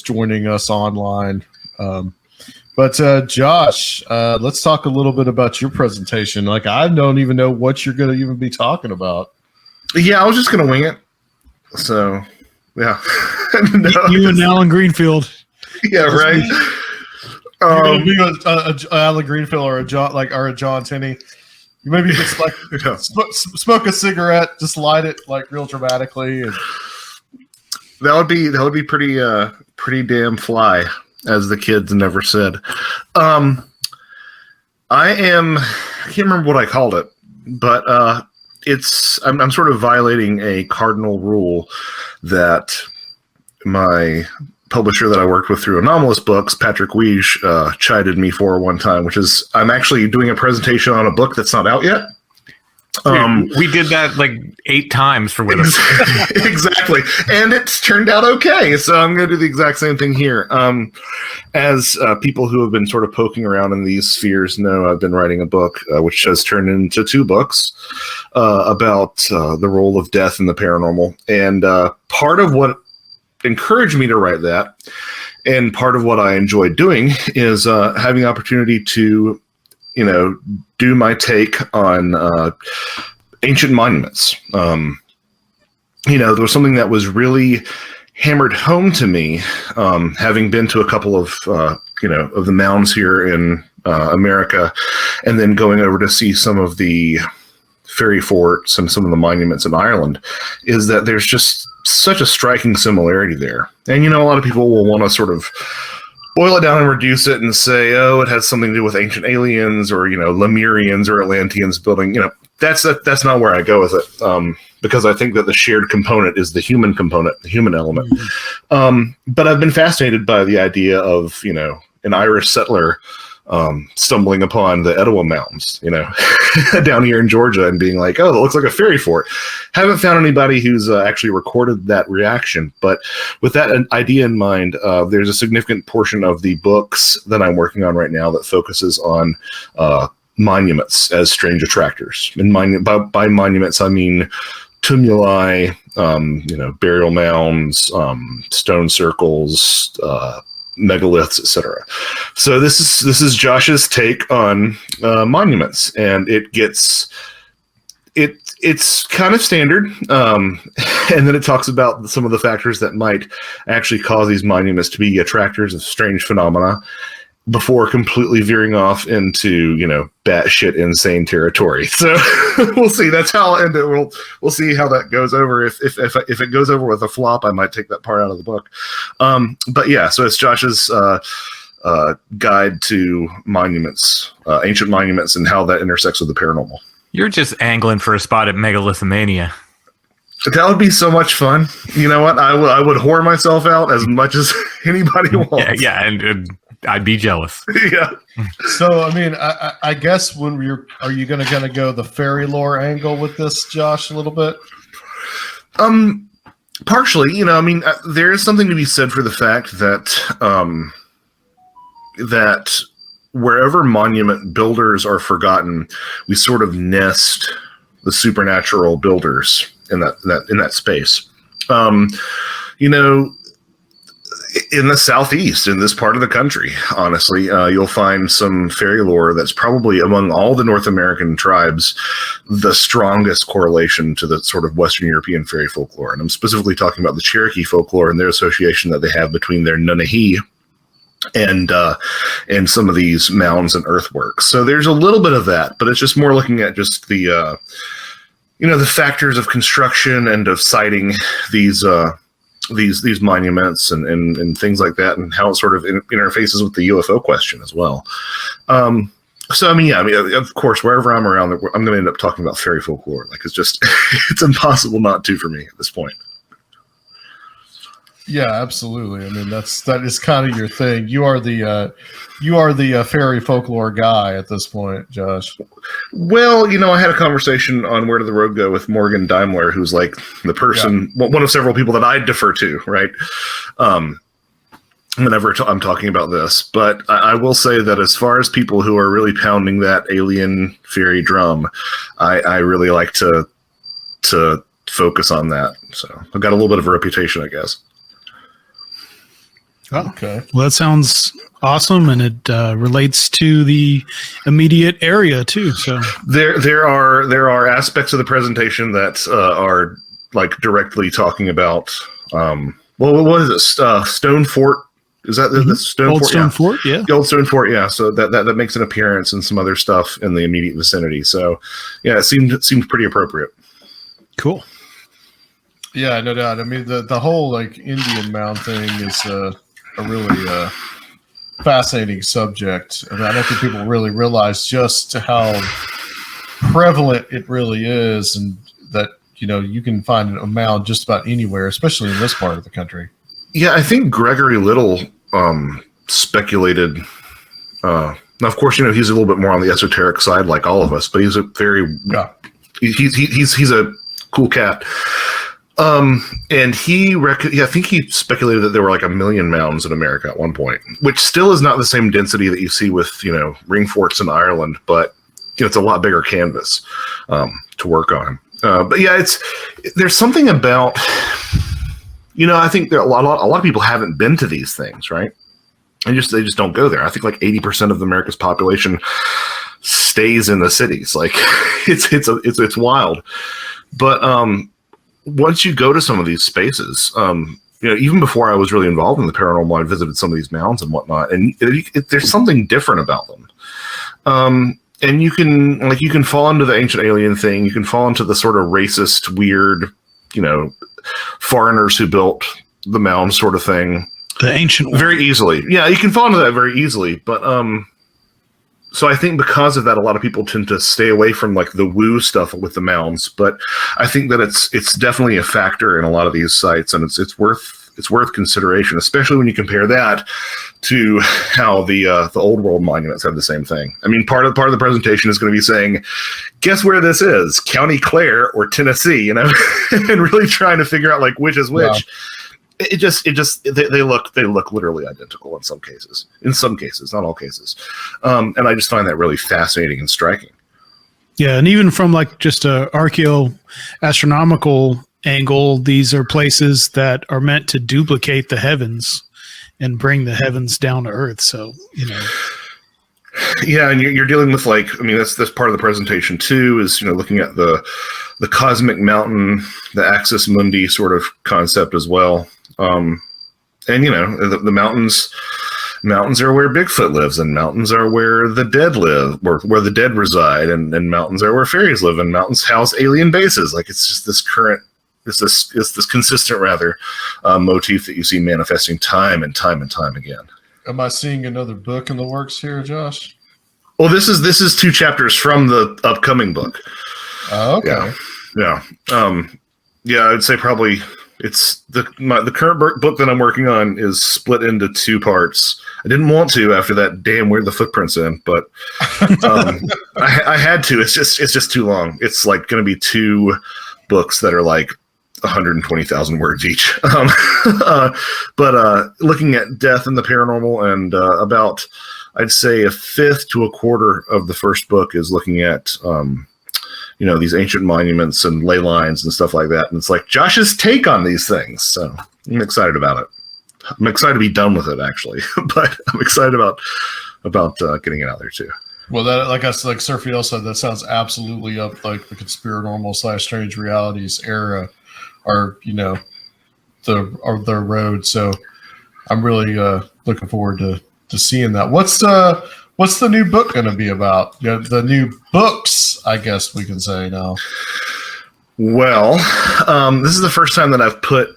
G: joining us online. But Josh, let's talk a little bit about your presentation. Like, I don't even know what you're going to even be talking about.
I: Yeah, I was just going to wing it. So, yeah.
F: You and Alan Greenfield.
I: Yeah, right.
G: You're gonna be a Alan Greenfield or a John Tenney. You maybe just like smoke a cigarette, just light it like real dramatically, and
I: that would be pretty damn fly, as the kids never said. I can't remember what I called it, but I'm sort of violating a cardinal rule that my publisher that I worked with through Anomalous Books, Patrick Weege, chided me for one time, which is I'm actually doing a presentation on a book that's not out yet.
H: We did that like 8 times for Wither.
I: Exactly, and it's turned out okay. So I'm going to do the exact same thing here. As people who have been sort of poking around in these spheres know, I've been writing a book, which has turned into 2 books about the role of death in the paranormal. And part of what encouraged me to write that, and part of what I enjoyed doing, is having the opportunity to, do my take on ancient monuments. There was something that was really hammered home to me, having been to a couple of, of the mounds here in America, and then going over to see some of the fairy forts and some of the monuments in Ireland, is that there's just such a striking similarity there. And, a lot of people will want to sort of boil it down and reduce it and say, oh, it has something to do with ancient aliens or, Lemurians or Atlanteans building, that's not where I go with it. Because I think that the shared component is the human component, the human element. But I've been fascinated by the idea of, an Irish settler stumbling upon the Etowah Mountains, down here in Georgia, and being like, oh, it looks like a fairy fort. Haven't found anybody who's actually recorded that reaction. But with that idea in mind, there's a significant portion of the books that I'm working on right now that focuses on monuments as strange attractors. And by monuments, I mean tumuli, burial mounds, stone circles, megaliths, etc. So this is Josh's take on monuments, and it's kind of standard, and then it talks about some of the factors that might actually cause these monuments to be attractors of strange phenomena, before completely veering off into, batshit insane territory. So we'll see. That's how I'll end it. We'll see how that goes over. If it goes over with a flop, I might take that part out of the book. But yeah, so it's Josh's guide to monuments, ancient monuments, and how that intersects with the paranormal.
H: You're just angling for a spot at Megalithomania.
I: That would be so much fun. You know what? I would whore myself out as much as anybody wants.
H: Yeah, and I'd be jealous.
I: Yeah.
G: So, I mean, I guess are you going to go the fairy lore angle with this, Josh, a little bit?
I: Partially, there is something to be said for the fact that that wherever monument builders are forgotten, we sort of nest the supernatural builders in that space. In the Southeast, in this part of the country, honestly, you'll find some fairy lore that's probably, among all the North American tribes, the strongest correlation to the sort of Western European fairy folklore. And I'm specifically talking about the Cherokee folklore and their association that they have between their Nunahi and some of these mounds and earthworks. So there's a little bit of that, but it's just more looking at just the the factors of construction and of siting these monuments and things like that, and how it sort of interfaces with the UFO question as well. Of course, wherever I'm around, I'm going to end up talking about fairy folklore. Like, it's just, it's impossible not to for me at this point.
G: Yeah, absolutely. I mean, that is kind of your thing. You are the fairy folklore guy at this point, Josh.
I: Well, I had a conversation on Where Did the Road Go with Morgan Daimler, who's like the person, one of several people that I defer to, right? Whenever I'm talking about this. But I will say that as far as people who are really pounding that alien fairy drum, I really like to focus on that. So I've got a little bit of a reputation, I guess.
F: Oh, okay. Well, that sounds awesome, and it relates to the immediate area too. So
I: there are aspects of the presentation that are like directly talking about. What is it? Stone Fort. Is that the Stone
F: Old
I: Fort?
F: Stone Fort, yeah.
I: The Old Stone Fort, yeah. So that makes an appearance and some other stuff in the immediate vicinity. So yeah, it seemed pretty appropriate.
F: Cool.
G: Yeah, no doubt. I mean, the whole like Indian mound thing is a really fascinating subject. I mean, I don't think people really realize just how prevalent it really is, and that you can find a mound just about anywhere, especially in this part of the country.
I: Yeah, I think Gregory Little speculated. Now, of course, he's a little bit more on the esoteric side, like all of us, but he's a very he's a cool cat. And I think he speculated that there were like 1 million mounds in America at one point, which still is not the same density that you see with, ring forts in Ireland, but it's a lot bigger canvas to work on. But yeah, there's something about, I think there a lot of people haven't been to these things, right? They just don't go there. I think like 80% of America's population stays in the cities. Like it's wild. But once you go to some of these spaces, even before I was really involved in the paranormal, I visited some of these mounds and whatnot, and there's something different about them. And you can fall into the ancient alien thing. You can fall into the sort of racist, weird, foreigners who built the mound sort of thing.
F: The ancient one.
I: Very easily. Yeah, you can fall into that very easily. But so I think because of that, a lot of people tend to stay away from like the woo stuff with the mounds. But I think that it's definitely a factor in a lot of these sites, and it's worth consideration, especially when you compare that to how the old world monuments have the same thing. I mean, part of the presentation is going to be saying, guess where this is, County Clare or Tennessee, and really trying to figure out like which is which. Yeah. They look literally identical in some cases, not all cases. And I just find that really fascinating and striking.
F: Yeah. And even from like just a astronomical angle, these are places that are meant to duplicate the heavens and bring the heavens down to earth. So,
I: Yeah. And you're dealing with that's part of the presentation too, is, looking at the cosmic mountain, the axis mundi sort of concept as well. And the mountains are where Bigfoot lives, and mountains are where the dead live, or where the dead reside, and mountains are where fairies live, and mountains house alien bases. Like it's just this consistent motif that you see manifesting time and time and time again.
G: Am I seeing another book in the works here, Josh?
I: Well, this is 2 chapters from the upcoming book.
G: Oh, okay.
I: Yeah. I'd say probably. It's the current book that I'm working on is split into 2 parts. I didn't want to after that damn Where the Footprints In, but I had to. It's just too long. It's like going to be 2 books that are like 120,000 words each. But looking at death and the paranormal, and about I'd say a fifth to a quarter of the first book is looking at these ancient monuments and ley lines and stuff like that. And it's like Josh's take on these things. So I'm excited about it. I'm excited to be done with it, actually, but I'm excited about getting it out there too.
G: Well, that, like Sir Fidel said, that sounds absolutely up like the Conspirinormal / Strange Realities era, or their road. So I'm really looking forward to seeing that. What's the new book going to be about? The new books, I guess we can say now.
I: Well, this is the first time that I've put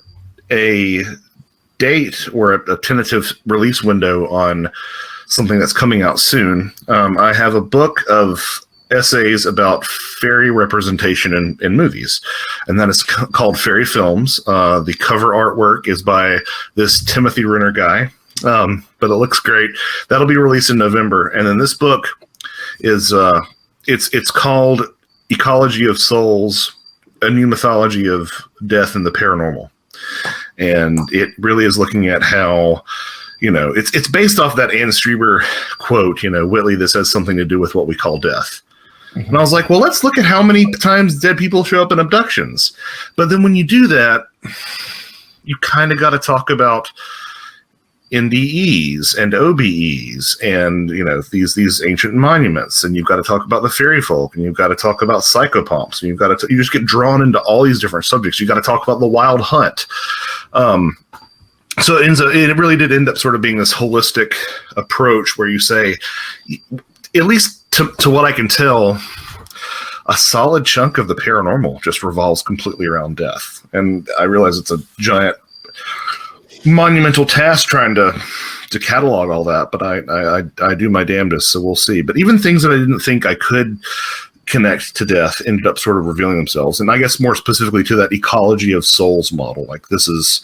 I: a date or a tentative release window on something that's coming out soon. I have a book of essays about fairy representation in movies, and that is called Fairy Films. The cover artwork is by this Timothy Renner guy. But it looks great. That'll be released in November. And then this book is it's called Ecology of Souls, a New Mythology of Death and the Paranormal. And it really is looking at how, it's based off that Anne Strieber quote, Whitley, this has something to do with what we call death. Mm-hmm. And I was like, well, let's look at how many times dead people show up in abductions. But then when you do that, you kind of got to talk about NDEs and OBEs and these ancient monuments, and you've got to talk about the fairy folk, and you've got to talk about psychopomps, and you just get drawn into all these different subjects. You got to talk about the wild hunt. So it really did end up sort of being this holistic approach where you say, at least to what I can tell, a solid chunk of the paranormal just revolves completely around death. And I realize it's a giant monumental task trying to catalog all that, but I do my damnedest, so we'll see. But even things that I didn't think I could connect to death ended up sort of revealing themselves, and I guess more specifically to that ecology of souls model. Like this is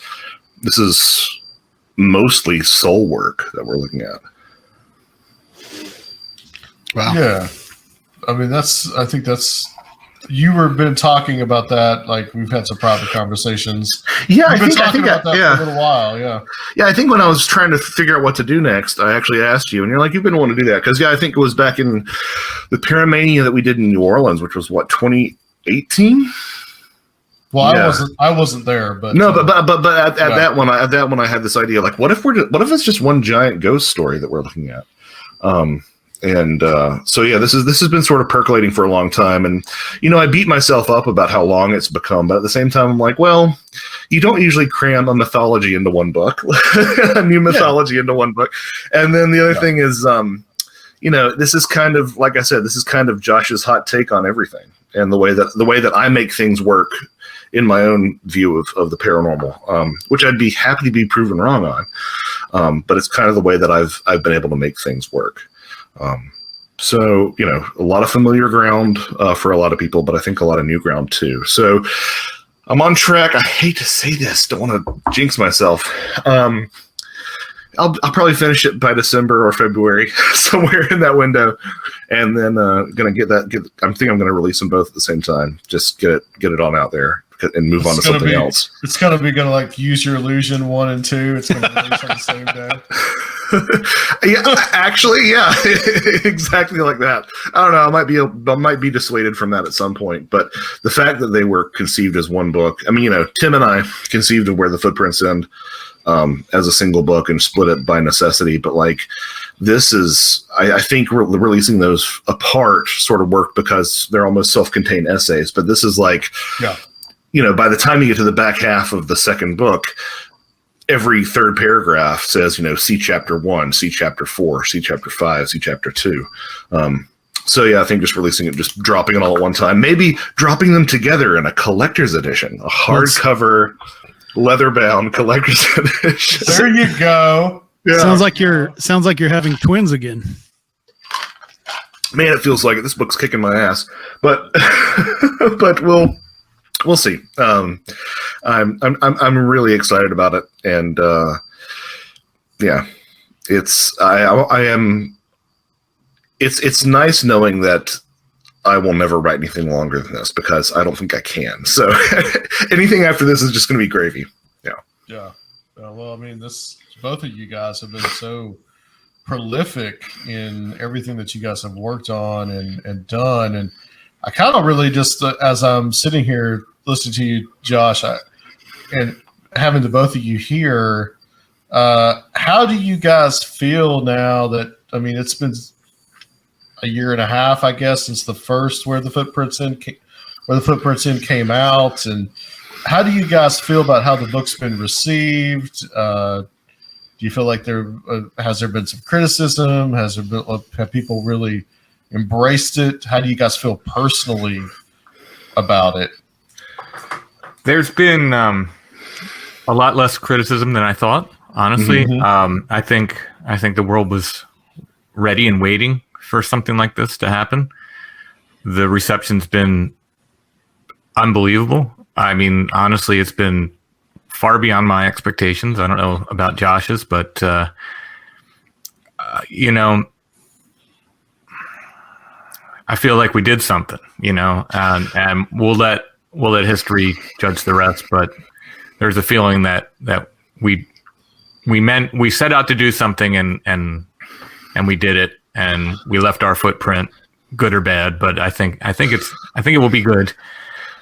I: mostly soul work that we're looking at.
F: Wow.
G: Yeah, I mean I think that's you were been talking about that. Like we've had some private conversations.
I: Yeah,
G: We've been talking
I: I
G: about that for a little while. Yeah.
I: Yeah, I think when I was trying to figure out what to do next, I actually asked you, and you're like, you've been wanting to do that because I think it was back in the Paramania that we did in New Orleans, which was what 2018.
G: Well, I wasn't there, but
I: no, but at that one, I had this idea like, what if it's just one giant ghost story that we're looking at? So yeah, this has been sort of percolating for a long time, and I beat myself up about how long it's become, but at the same time, I'm like, well, you don't usually cram a mythology into one book, a new mythology into one book, and then the other thing is, this is kind of like I said, this is kind of Josh's hot take on everything, and the way that I make things work in my own view of the paranormal, which I'd be happy to be proven wrong on, but it's kind of the way that I've been able to make things work. So, a lot of familiar ground for a lot of people, but I think a lot of new ground too. So I'm on track. I hate to say this, don't want to jinx myself. I'll probably finish it by December or February, somewhere in that window, and then I think I'm going to release them both at the same time. Just get it on out there and move on to something else.
G: It's going to be like Use Your Illusion 1 and 2. It's going to release on the same day.
I: Yeah, actually, yeah, exactly like that. I don't know. I might be dissuaded from that at some point, but the fact that they were conceived as one book. I mean, Tim and I conceived of Where the Footprints End as a single book and split it by necessity. But like, this is, I think releasing those apart sort of worked because they're almost self-contained essays. But this is like, by the time you get to the back half of the second book, every third paragraph says, see chapter 1, see chapter 4, see chapter 5, see chapter 2. So yeah, I think just releasing it, just dropping it all at one time, maybe dropping them together in a collector's edition, a hardcover, leather-bound collector's edition.
G: There you go.
F: Yeah. Sounds like you're having twins again.
I: Man, it feels like it. This book's kicking my ass, but we'll see. I'm really excited about it, and it's nice knowing that I will never write anything longer than this because I don't think I can. So anything after this is just going to be gravy.
G: Yeah. Well, I mean, both of you guys have been so prolific in everything that you guys have worked on and done, and I kind of really just as I'm sitting here listening to you, Josh, and having the both of you here, how do you guys feel now that, I mean, it's been a year and a half, I guess, since the first Where the Footprints End came out, and how do you guys feel about how the book's been received? Do you feel like has there been some criticism? Have people really embraced it? How do you guys feel personally about it?
H: There's been a lot less criticism than I thought, honestly.
G: Mm-hmm.
H: I think the world was ready and waiting for something like this to happen. The reception's been unbelievable. I mean, honestly, it's been far beyond my expectations. I don't know about Josh's, but I feel like we did something, and we'll let history judge the rest. But there's a feeling that we set out to do something and we did it, and we left our footprint, good or bad. But I think it will be good.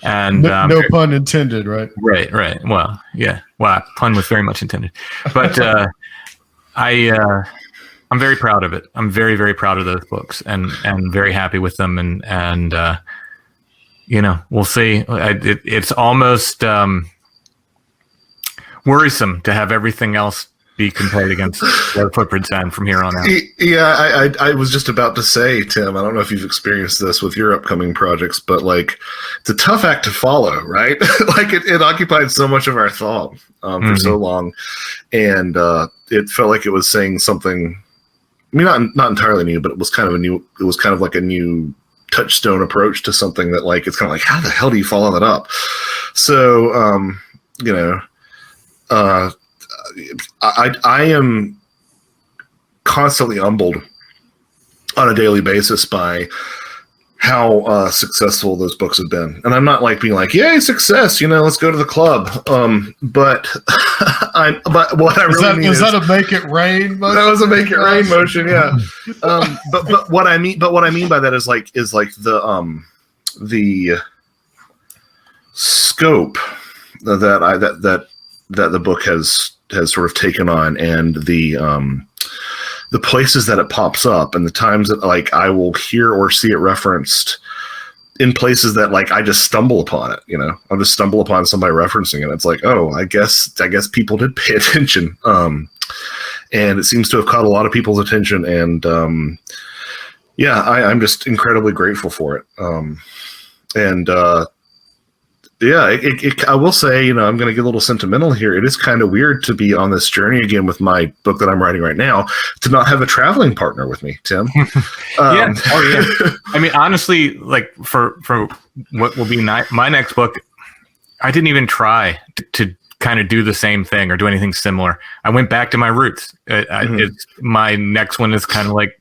H: And
G: no pun intended, right?
H: Right. Well, yeah. Well, pun was very much intended, but I'm very proud of it. I'm very, very proud of those books, and very happy with them. And we'll see. It's almost worrisome to have everything else be compared against Where the Footprints End from here on out.
I: Yeah, I was just about to say, Tim, I don't know if you've experienced this with your upcoming projects, but like, it's a tough act to follow, right? Like it occupied so much of our thought for so long, and it felt like it was saying something. I mean, not entirely new, but it was kind of like a new touchstone approach to something that, like, it's kind of like, how the hell do you follow that up? So, I am constantly humbled on a daily basis by how successful those books have been. And I'm not like being like, yay, success, let's go to the club. But what I really mean is
G: that a make it rain motion?
I: That was a make it rain motion, yeah. But what I mean by that is the scope that the book has sort of taken on, and the places that it pops up, and the times that I will hear or see it referenced in places that I just stumble upon it. I'll just stumble upon somebody referencing it. It's like, oh, I guess people did pay attention, and it seems to have caught a lot of people's attention. And I'm just incredibly grateful for it. I will say, I'm going to get a little sentimental here. It is kind of weird to be on this journey again with my book that I'm writing right now, to not have a traveling partner with me, Tim.
H: Yeah. I mean, honestly, for what will be my next book, I didn't even try to kind of do the same thing or do anything similar. I went back to my roots. My next one is kind of like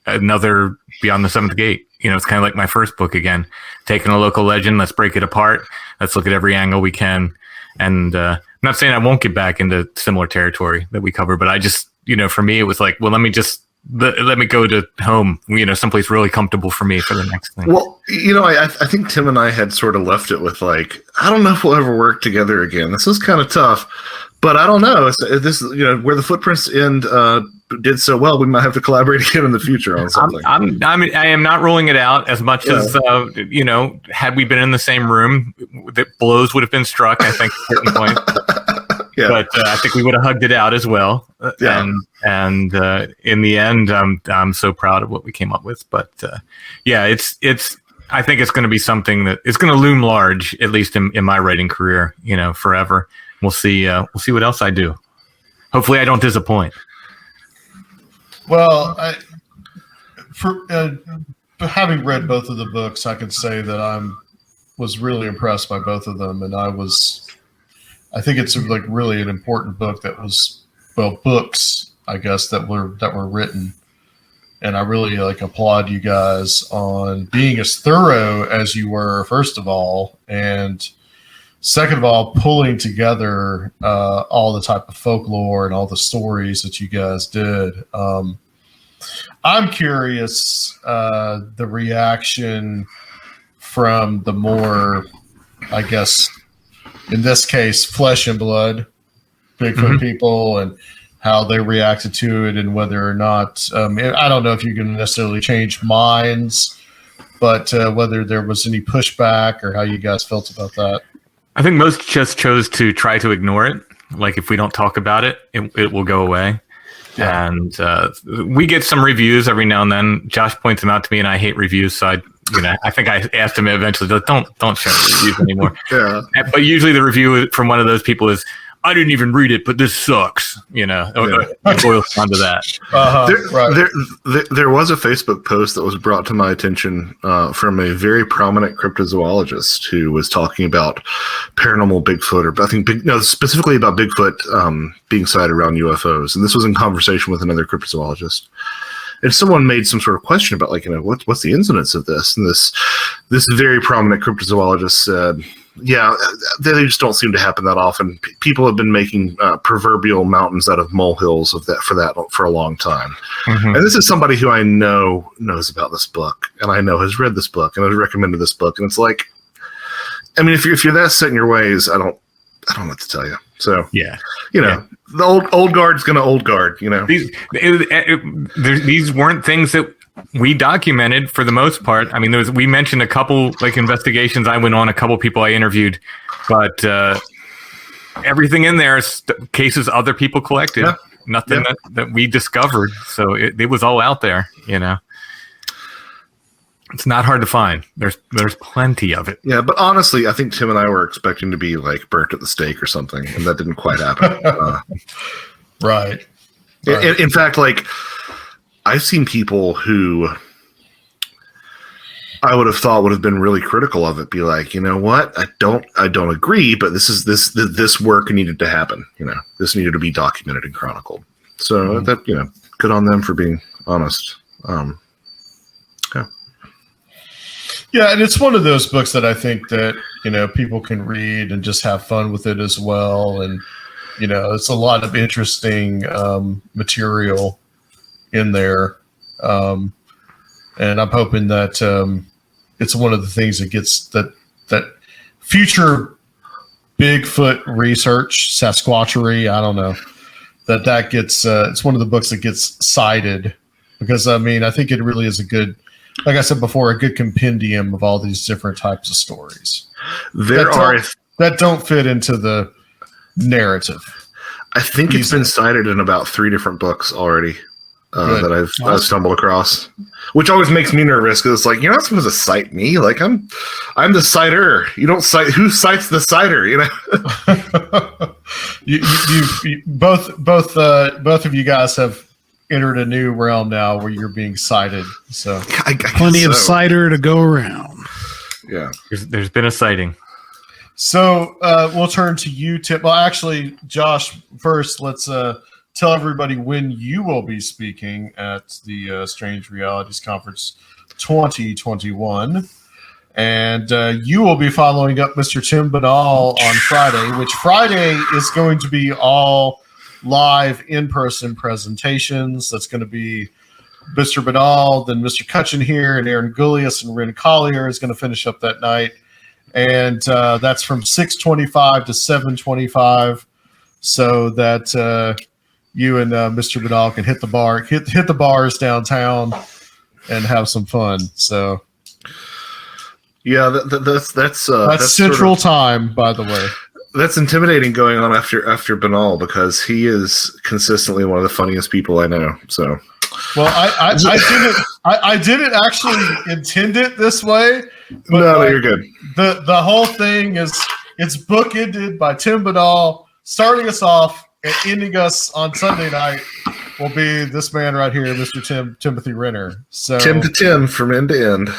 H: another Beyond the Seventh Gate. It's kind of like my first book again, taking a local legend. Let's break it apart. Let's look at every angle we can. And I'm not saying I won't get back into similar territory that we cover, but I just, for me, it was like, well, let me go to home, someplace really comfortable for me for the next thing.
I: Well, I think Tim and I had sort of left it with I don't know if we'll ever work together again. This was kind of tough, but I don't know. This, where the footprints end, did so well, we might have to collaborate again in the future on something.
H: I am not ruling it out as much as had we been in the same room, the blows would have been struck, I think, at a certain point. Yeah. But I think we would have hugged it out as well. Yeah. And in the end, I'm so proud of what we came up with. But it's I think it's going to be something that it's going to loom large, at least in my writing career, forever. We'll see what else I do. Hopefully, I don't disappoint.
G: Well, having read both of the books, I can say that I was really impressed by both of them, and I think it's really an important book books, I guess, that were written, and I really applaud you guys on being as thorough as you were, first of all, and second of all, pulling together all the type of folklore and all the stories that you guys did. I'm curious the reaction from the more, I guess, in this case, flesh and blood Bigfoot people, and how they reacted to it, and whether or not I don't know if you can necessarily change minds, but whether there was any pushback or how you guys felt about that.
H: I think most just chose to try to ignore it. If we don't talk about it, it will go away. Yeah. And we get some reviews every now and then. Josh points them out to me, and I hate reviews. So I think I asked him eventually, don't show reviews anymore. Yeah. But usually the review from one of those people is, I didn't even read it, but this sucks. It boils down to that.
I: There was a Facebook post that was brought to my attention from a very prominent cryptozoologist who was talking about paranormal Bigfoot, or I think specifically about Bigfoot being sighted around UFOs. And this was in conversation with another cryptozoologist. And someone made some sort of question about what's the incidence of this? And this very prominent cryptozoologist said, yeah, they just don't seem to happen that often. People have been making proverbial mountains out of molehills for a long time. Mm-hmm. And this is somebody who I know knows about this book, and I know has read this book and has recommended this book. And it's like, I mean, if you're that set in your ways, I don't know what to tell you. So the old guard's gonna old guard.
H: These weren't things that we documented for the most part. I mean, we mentioned a couple investigations I went on, a couple people I interviewed, but everything in there is cases other people collected. Yeah. Nothing that we discovered. So it was all out there. It's not hard to find. There's plenty of it.
I: Yeah, but honestly, I think Tim and I were expecting to be burnt at the stake or something, and that didn't quite happen.
G: Right.
I: In fact, I've seen people who I would have thought would have been really critical of it be like, you know what? I don't agree, but this work needed to happen. This needed to be documented and chronicled. So that, good on them for being honest. Yeah.
G: Yeah, and it's one of those books that I think that, people can read and just have fun with it as well. And, it's a lot of interesting material in there. And I'm hoping that it's one of the things that gets that future Bigfoot research, Sasquatchery, I don't know, that gets, it's one of the books that gets cited because, I think it really is a good, like I said before, a good compendium of all these different types of stories that don't fit into the narrative.
I: I think it's been cited in about 3 different books already that I've stumbled across, which always makes me nervous because it's like, you're not supposed to cite me. Like I'm the citer. You don't cite. Who cites the citer?
G: you both of you guys have entered a new realm now where you're being cited. So
F: I plenty of cider to go around.
I: Yeah,
H: there's been a sighting.
G: So we'll turn to you, Tim. Well, actually, Josh, first, let's tell everybody when you will be speaking at the Strange Realities Conference 2021. And you will be following up Mr. Tim Banal on Friday, which Friday is going to be all live in-person presentations. That's going to be Mr. Banal, then Mr. Cutchin here, and Aaron Gullius and Ren Collier is going to finish up that night. And that's from 6:25 to 7:25, so that you and Mr. Banal can hit the bars downtown and have some fun. So
I: yeah, that's
G: Central Time, by the way.
I: That's intimidating going on after Banal because he is consistently one of the funniest people I know. So,
G: well, I didn't actually intend it this way.
I: No, you're good.
G: The whole thing it's bookended by Tim Banal starting us off and ending us on Sunday night will be this man right here, Mr. Timothy Renner. So
I: Tim to Tim from end to end.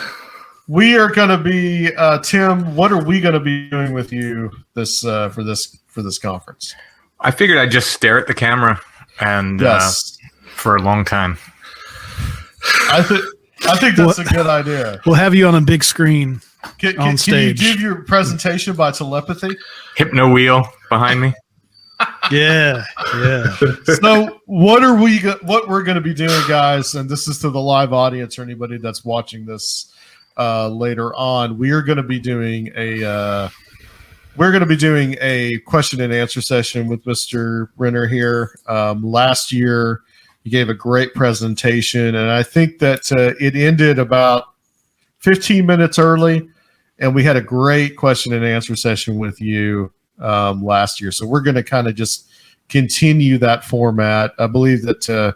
G: We are going to be Tim. What are we going to be doing with you for this conference?
H: I figured I'd just stare at the camera and for a long time.
G: I think that's a good idea.
F: We'll have you on a big screen on stage.
G: Can you give your presentation by telepathy?
H: Hypno wheel behind me.
F: Yeah.
G: So what we're going to be doing, guys, and this is to the live audience or anybody that's watching this later on. We are going to be doing a question and answer session with Mr. Renner here. Last year, he gave a great presentation, and I think that it ended about 15 minutes early, and we had a great question and answer session with you last year. So we're going to kind of just continue that format. I believe that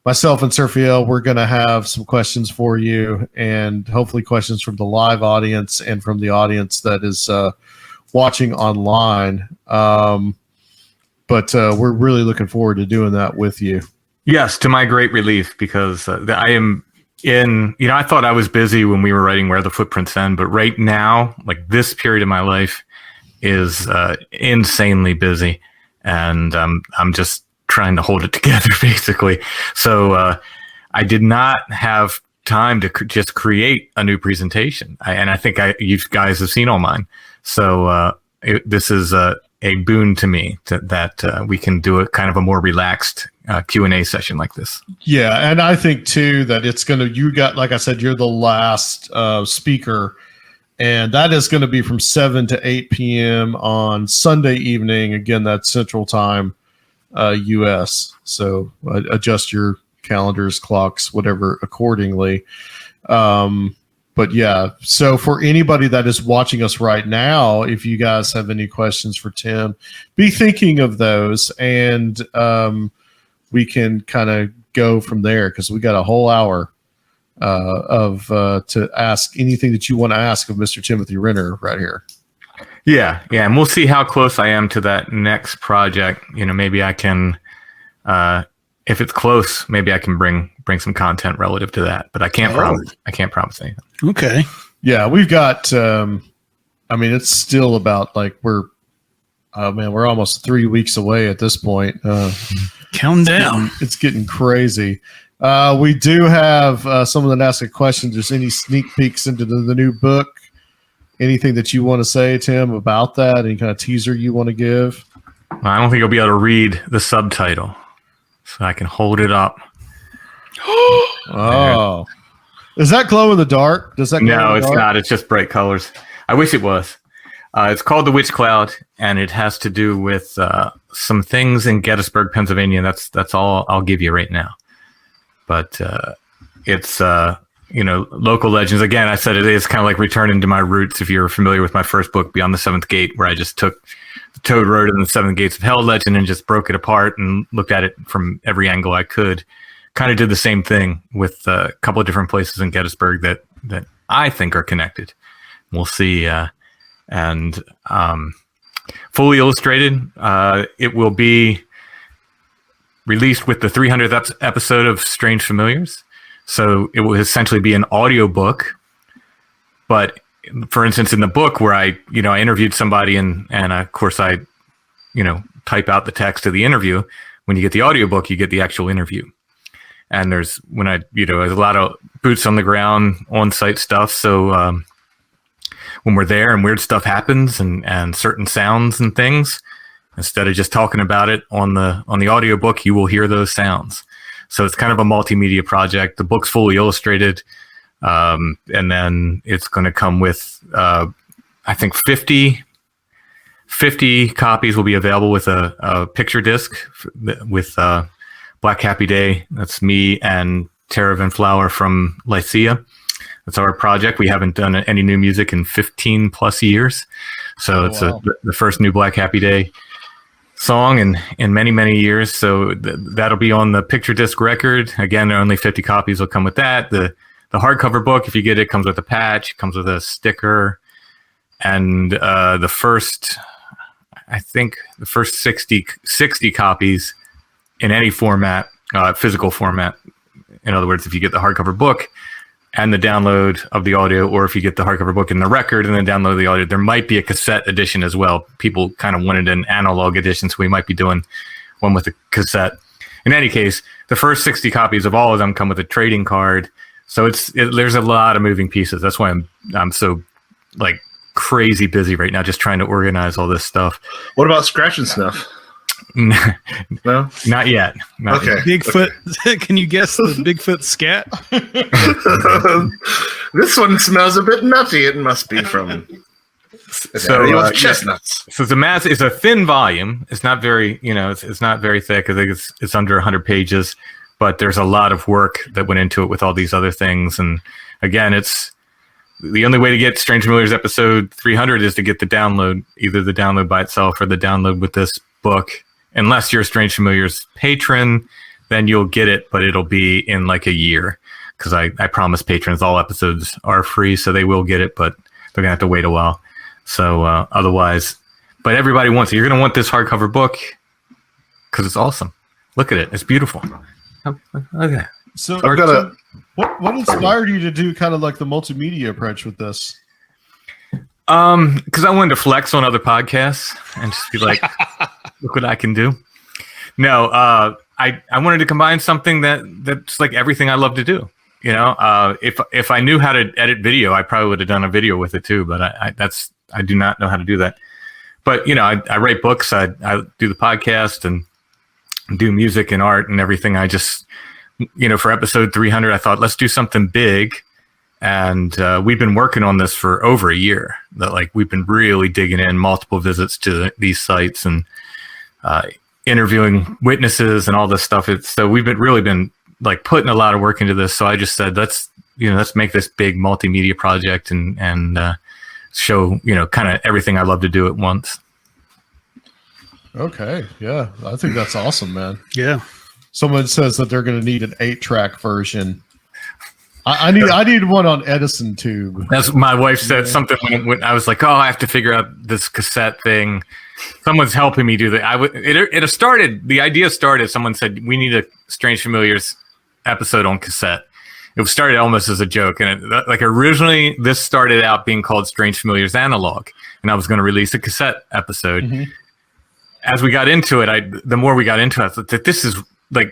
G: myself and Serfiel, we're going to have some questions for you, and hopefully questions from the live audience and from the audience that is watching online. But we're really looking forward to doing that with you.
H: Yes, to my great relief, because I am I thought I was busy when we were writing Where the Footprints End, but right now, like this period of my life is insanely busy, and I'm just trying to hold it together, basically. So I did not have time to just create a new presentation, and I think you guys have seen all mine. So this is a boon to me that we can do a kind of a more relaxed Q&A session like this.
G: Yeah, and I think too that it's going to, like I said, you're the last speaker, and that is going to be from 7 to 8 p.m. on Sunday evening. Again, that's Central Time, U.S. So adjust your calendars, clocks, whatever accordingly. But yeah, so for anybody that is watching us right now, if you guys have any questions for Tim, be thinking of those, and we can kind of go from there, because we got a whole hour to ask anything that you want to ask of Mr. Timothy Renner right here.
H: Yeah, and we'll see how close I am to that next project. Maybe I can, if it's close, maybe I can bring some content relative to that. But I can't promise. I can't promise anything.
F: Okay.
G: Yeah, we've got. It's still about like we're almost 3 weeks away at this point.
F: Count down.
G: It's getting crazy. We do have someone that asked a question. There's any sneak peeks into the new book? Anything that you want to say, Tim, about that? Any kind of teaser you want to give?
H: I don't think you'll be able to read the subtitle, so I can hold it up.
G: Oh, is that glow in the dark? Does that?
H: No, it's not. It's just bright colors. I wish it was. It's called The Witch Cloud, and it has to do with some things in Gettysburg, Pennsylvania. That's all I'll give you right now. But it's local legends. Again, I said it is kind of like returning to my roots. If you're familiar with my first book, Beyond the Seventh Gate, where I just took the Toad Road and the Seven Gates of Hell legend and just broke it apart and looked at it from every angle I could. Kind of did the same thing with a couple of different places in Gettysburg that I think are connected. We'll see. And fully illustrated, it will be released with the 300th episode of Strange Familiars. So it will essentially be an audiobook. But for instance, in the book where I interviewed somebody and of course I, type out the text of the interview, when you get the audiobook, you get the actual interview. And there's a lot of boots on the ground, on-site stuff. So when we're there and weird stuff happens and certain sounds and things, instead of just talking about it on the audiobook, you will hear those sounds. So it's kind of a multimedia project. The book's fully illustrated, and then it's going to come with I think 50 copies will be available with a picture disc with Black Happy Day. That's me and Tara Van Flower from Lycia. That's our project. We haven't done any new music in 15 plus years. So it's the first new Black Happy Day song in many, many years. So that'll be on the picture disc record. Again, only 50 copies will come with that. The hardcover book, if you get it, comes with a patch, comes with a sticker. And the first 60 copies in any format, physical format. In other words, if you get the hardcover book and the download of the audio, or if you get the hardcover book and the record and then download the audio, there might be a cassette edition as well. People kind of wanted an analog edition, so we might be doing one with a cassette. In any case, the first 60 copies of all of them come with a trading card. So there's a lot of moving pieces. That's why I'm so like crazy busy right now, just trying to organize all this stuff.
I: What about Scratch and Snuff?
H: No, not yet.
I: Okay.
F: Bigfoot. Can you guess the Bigfoot scat?
I: This one smells a bit nutty. It must be from chestnuts.
H: So it's a thin volume. It's not very, it's not very thick. I think it's under 100 pages, but there's a lot of work that went into it with all these other things. And again, it's the only way to get Strange Familiars episode 300 is to get the download, either the download by itself or the download with this book. Unless you're a Strange Familiars patron, then you'll get it, but it'll be in like a year. Because I promise patrons all episodes are free, so they will get it, but they're going to have to wait a while. So otherwise, but everybody wants it. You're going to want this hardcover book because it's awesome. Look at it. It's beautiful. Okay.
G: So what inspired you to do kind of like the multimedia approach with this?
H: Because I wanted to flex on other podcasts and just be like, look what I can do. No, I wanted to combine something that's like everything I love to do. If I knew how to edit video, I probably would have done a video with it too. But I do not know how to do that. But I write books. I do the podcast and do music and art and everything. I just for episode 300, I thought let's do something big. And we've been working on this for over a year. That we've been really digging in, multiple visits to these sites and interviewing witnesses and all this stuff. So we've really been putting a lot of work into this. So I just said let's make this big multimedia project and show kind of everything I love to do at once.
G: Okay, yeah, I think that's awesome, man.
F: Yeah.
G: Someone says that they're going to need an 8-track version. I need one on Edison tube.
H: That's my wife said something when I was like, oh, I have to figure out this cassette thing. Someone's helping me do that. The idea started. Someone said we need a Strange Familiars episode on cassette. It started almost as a joke, and originally this started out being called Strange Familiars Analog, and I was going to release a cassette episode. Mm-hmm. As we got into it, the more we got into it, I thought that this is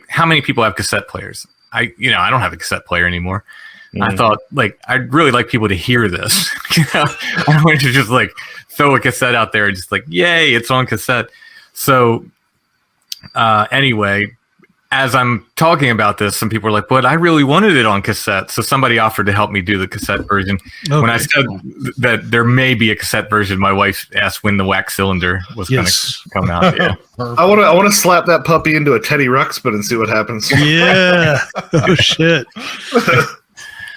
H: how many people have cassette players? I don't have a cassette player anymore. I thought, like, I'd really like people to hear this. I don't want to just like throw a cassette out there and just like, yay, it's on cassette. So anyway, as I'm talking about this, some people are like, but I really wanted it on cassette. So somebody offered to help me do the cassette version. Okay. When I said that there may be a cassette version, my wife asked when the wax cylinder was going to come out. Yeah.
I: I want to slap that puppy into a Teddy Ruxpin and see what happens.
F: Yeah. Oh, shit.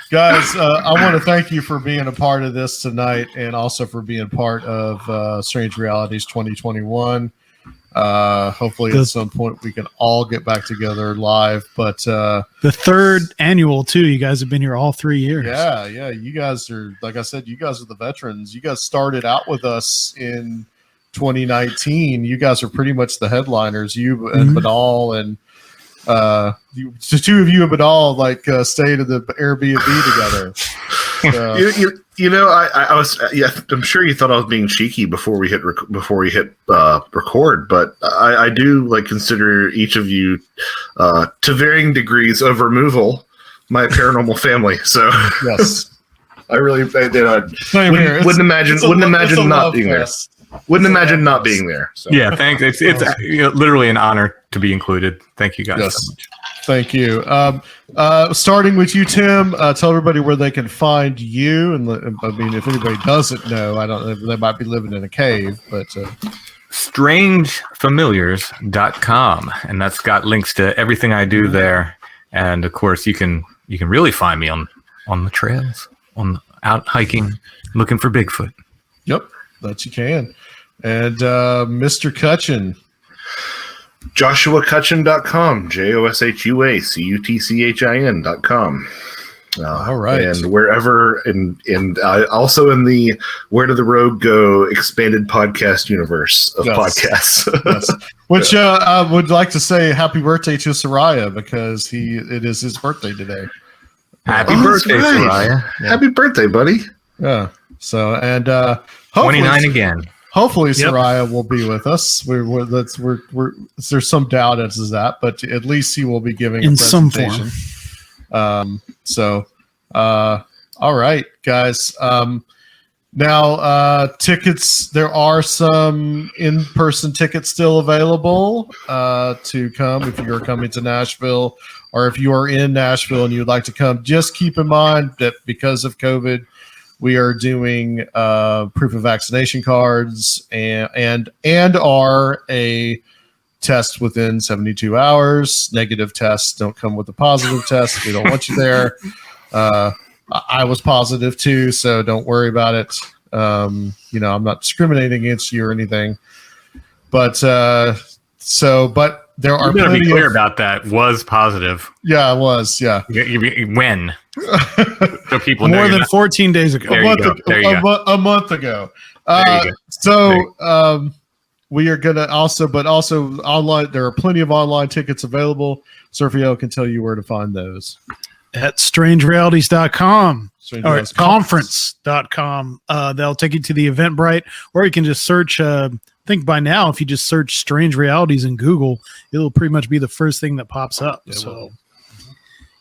G: Guys, I want to thank you for being a part of this tonight and also for being part of Strange Realities 2021. Hopefully at some point we can all get back together live. But
F: the third annual, too. You guys have been here all 3 years.
G: Yeah. You guys are, like I said, you guys are the veterans. You guys started out with us in 2019. You guys are pretty much the headliners. You and Badal and the two of you have been all like stayed at the Airbnb together. So.
I: I was. Yeah, I'm sure you thought I was being cheeky before we hit record, but I do like consider each of you to varying degrees of removal my paranormal family. So
G: yes,
I: I really wouldn't imagine not being there. Wouldn't imagine not being there. So.
H: Yeah, thanks. It's literally an honor to be included. Thank you guys so much.
G: Thank you. Starting with you, Tim, tell everybody where they can find you. And I mean, if anybody doesn't know, I don't know, they might be living in a cave, but
H: strangefamiliars.com, and that's got links to everything I do there. And of course, you can really find me on the trails, out hiking, looking for Bigfoot.
G: Yep, that you can. And Mr. Cutchin.
I: JoshuaCutchin.com, JOSHUACUTCHIN.com.
G: All right.
I: And wherever, and also in the Where Did the Rogue Go expanded podcast universe of podcasts.
G: Yes. Which I would like to say happy birthday to Soraya, because it is his birthday today.
H: Happy birthday, Soraya.
I: Yeah. Happy birthday, buddy.
G: Yeah. So, and
H: 29 again.
G: Hopefully, Soraya will be with us. There's some doubt as to that, but at least he will be giving
F: in
G: a presentation.
F: Some form.
G: All right, guys. Now, tickets. There are some in-person tickets still available to come if you're coming to Nashville, or if you are in Nashville and you'd like to come. Just keep in mind that because of COVID, we are doing proof of vaccination cards and are a test within 72 hours. Negative tests don't come with a positive test. We don't want you there. I was positive too, so don't worry about it. I'm not discriminating against you or anything. But there are
H: plenty. Be clear about that. Was positive.
G: Yeah, it was. Yeah.
H: When? So people
F: more than 14 days ago.
G: A month ago. So we are gonna also online. There are plenty of online tickets available. Surfio can tell you where to find those
F: at strangerealities.com or conference.com. They'll take you to the Eventbrite, or you can just search. I think by now, if you just search Strange Realities in Google, it'll pretty much be the first thing that pops up.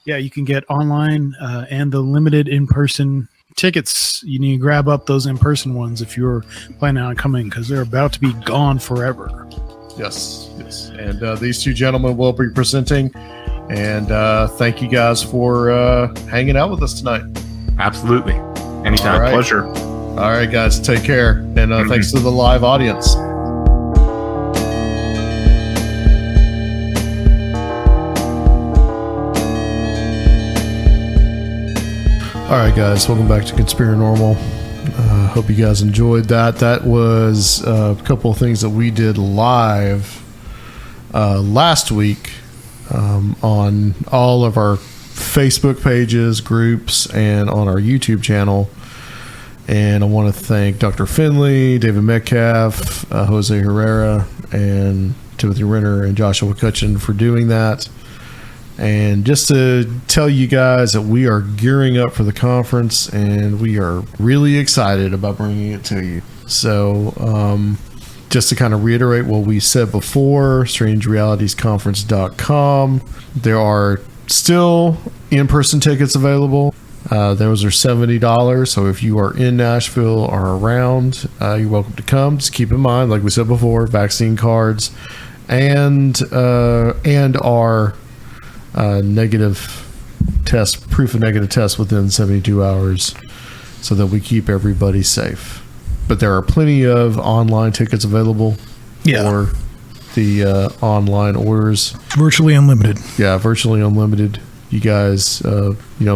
F: Yeah, you can get online and the limited in-person tickets. You need to grab up those in-person ones if you're planning on coming, because they're about to be gone forever.
G: Yes. And these two gentlemen will be presenting. And thank you guys for hanging out with us tonight.
H: Absolutely. Anytime.
G: Right.
I: Pleasure.
G: All right, guys. Take care. And thanks to the live audience. All right, guys, welcome back to Conspirinormal. Hope you guys enjoyed that. That was a couple of things that we did live last week on all of our Facebook pages, groups, and on our YouTube channel. And I want to thank Dr. Finley, David Metcalfe, Jose Herrera, and Timothy Renner and Joshua Cutchin for doing that. And just to tell you guys that we are gearing up for the conference, and we are really excited about bringing it to you. So just to kind of reiterate what we said before, strangerealitiesconference.com. There are
A: Still in-person tickets available. Those are $70. So if you are in Nashville or around, you're welcome to come. Just keep in mind, like we said before, vaccine cards and our negative test, proof of negative test within 72 hours, so that we keep everybody safe. But there are plenty of online tickets available for the online orders.
F: Virtually unlimited.
A: Yeah, virtually unlimited. You guys,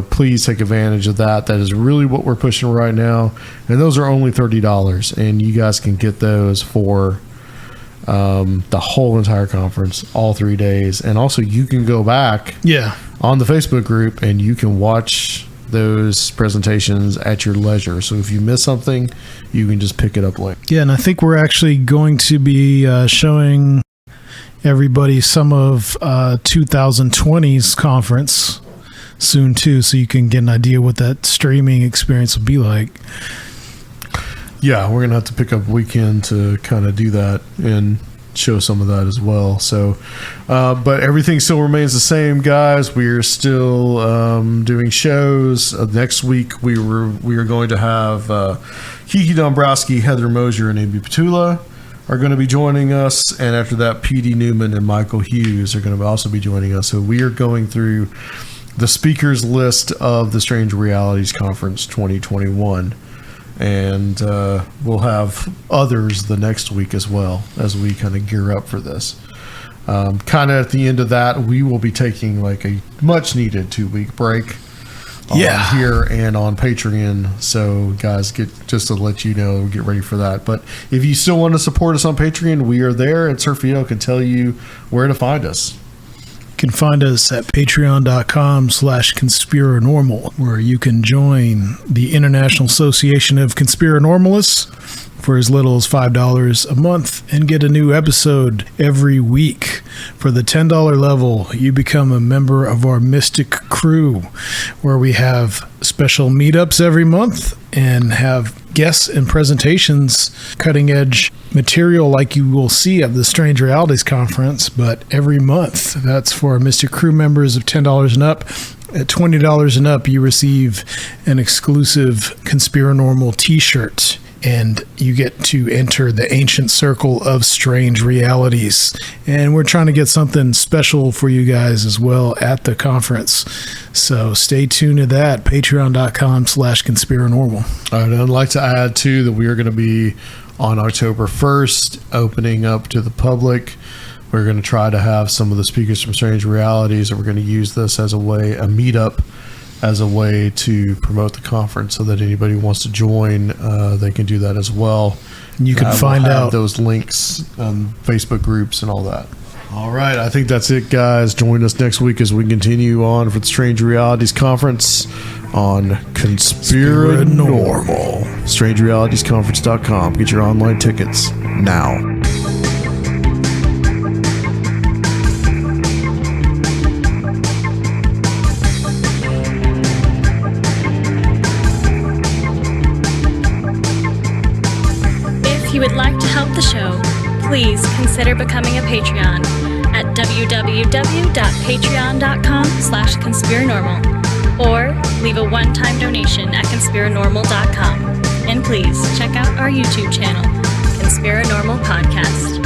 A: please take advantage of that. That is really what we're pushing right now. And those are only $30. And you guys can get those for the whole entire conference, all 3 days. And also you can go back on the Facebook group and you can watch those presentations at your leisure. So if you miss something, you can just pick it up later.
F: Yeah, and I think we're actually going to be showing everybody some of 2020's conference soon too, so you can get an idea what that streaming experience will be like.
A: Yeah, we're gonna have to pick up weekend to kind of do that and show some of that as well. So but everything still remains the same, guys. We are still doing shows. Next week we are going to have Kiki Dombrowski, Heather Mosier, and Amy Petula are going to be joining us, and after that PD Newman and Michael Hughes are going to also be joining us. So we are going through the speakers list of the Strange Realities Conference 2021, and we'll have others the next week as well as we kind of gear up for this. Kind of at the end of that, we will be taking like a much needed 2-week break here and on Patreon. So guys, just to let you know, get ready for that. But if you still want to support us on Patreon, we are there, and Surfio can tell you where to find us.
F: You can find us at patreon.com/Conspirinormal, where you can join the International Association of Conspirinormalists for as little as $5 a month and get a new episode every week. For the $10 level, you become a member of our Mystic Crew, where we have special meetups every month and have guests and presentations, cutting edge material like you will see at the Strange Realities Conference, but every month. That's for our Mystic Crew members of $10 and up. At $20 and up, you receive an exclusive Conspirinormal t-shirt, and you get to enter the ancient circle of strange realities. And we're trying to get something special for you guys as well at the conference. So stay tuned to that, patreon.com/Conspirinormal.
A: I'd like to add too that we are going to be on October 1st opening up to the public. We're going to try to have some of the speakers from Strange Realities, and we're going to use this as a meetup, as a way to promote the conference, so that anybody who wants to join, they can do that as well.
F: You can find out
A: those links on Facebook groups and all that. All right, I think that's it, guys. Join us next week as we continue on for the Strange Realities Conference on Conspirinormal. StrangeRealitiesConference.com. Get your online tickets now.
J: If you would like to help the show, please consider becoming a Patreon at www.patreon.com/Conspirinormal, or leave a one-time donation at Conspirinormal.com. And please check out our YouTube channel, Conspirinormal Podcast.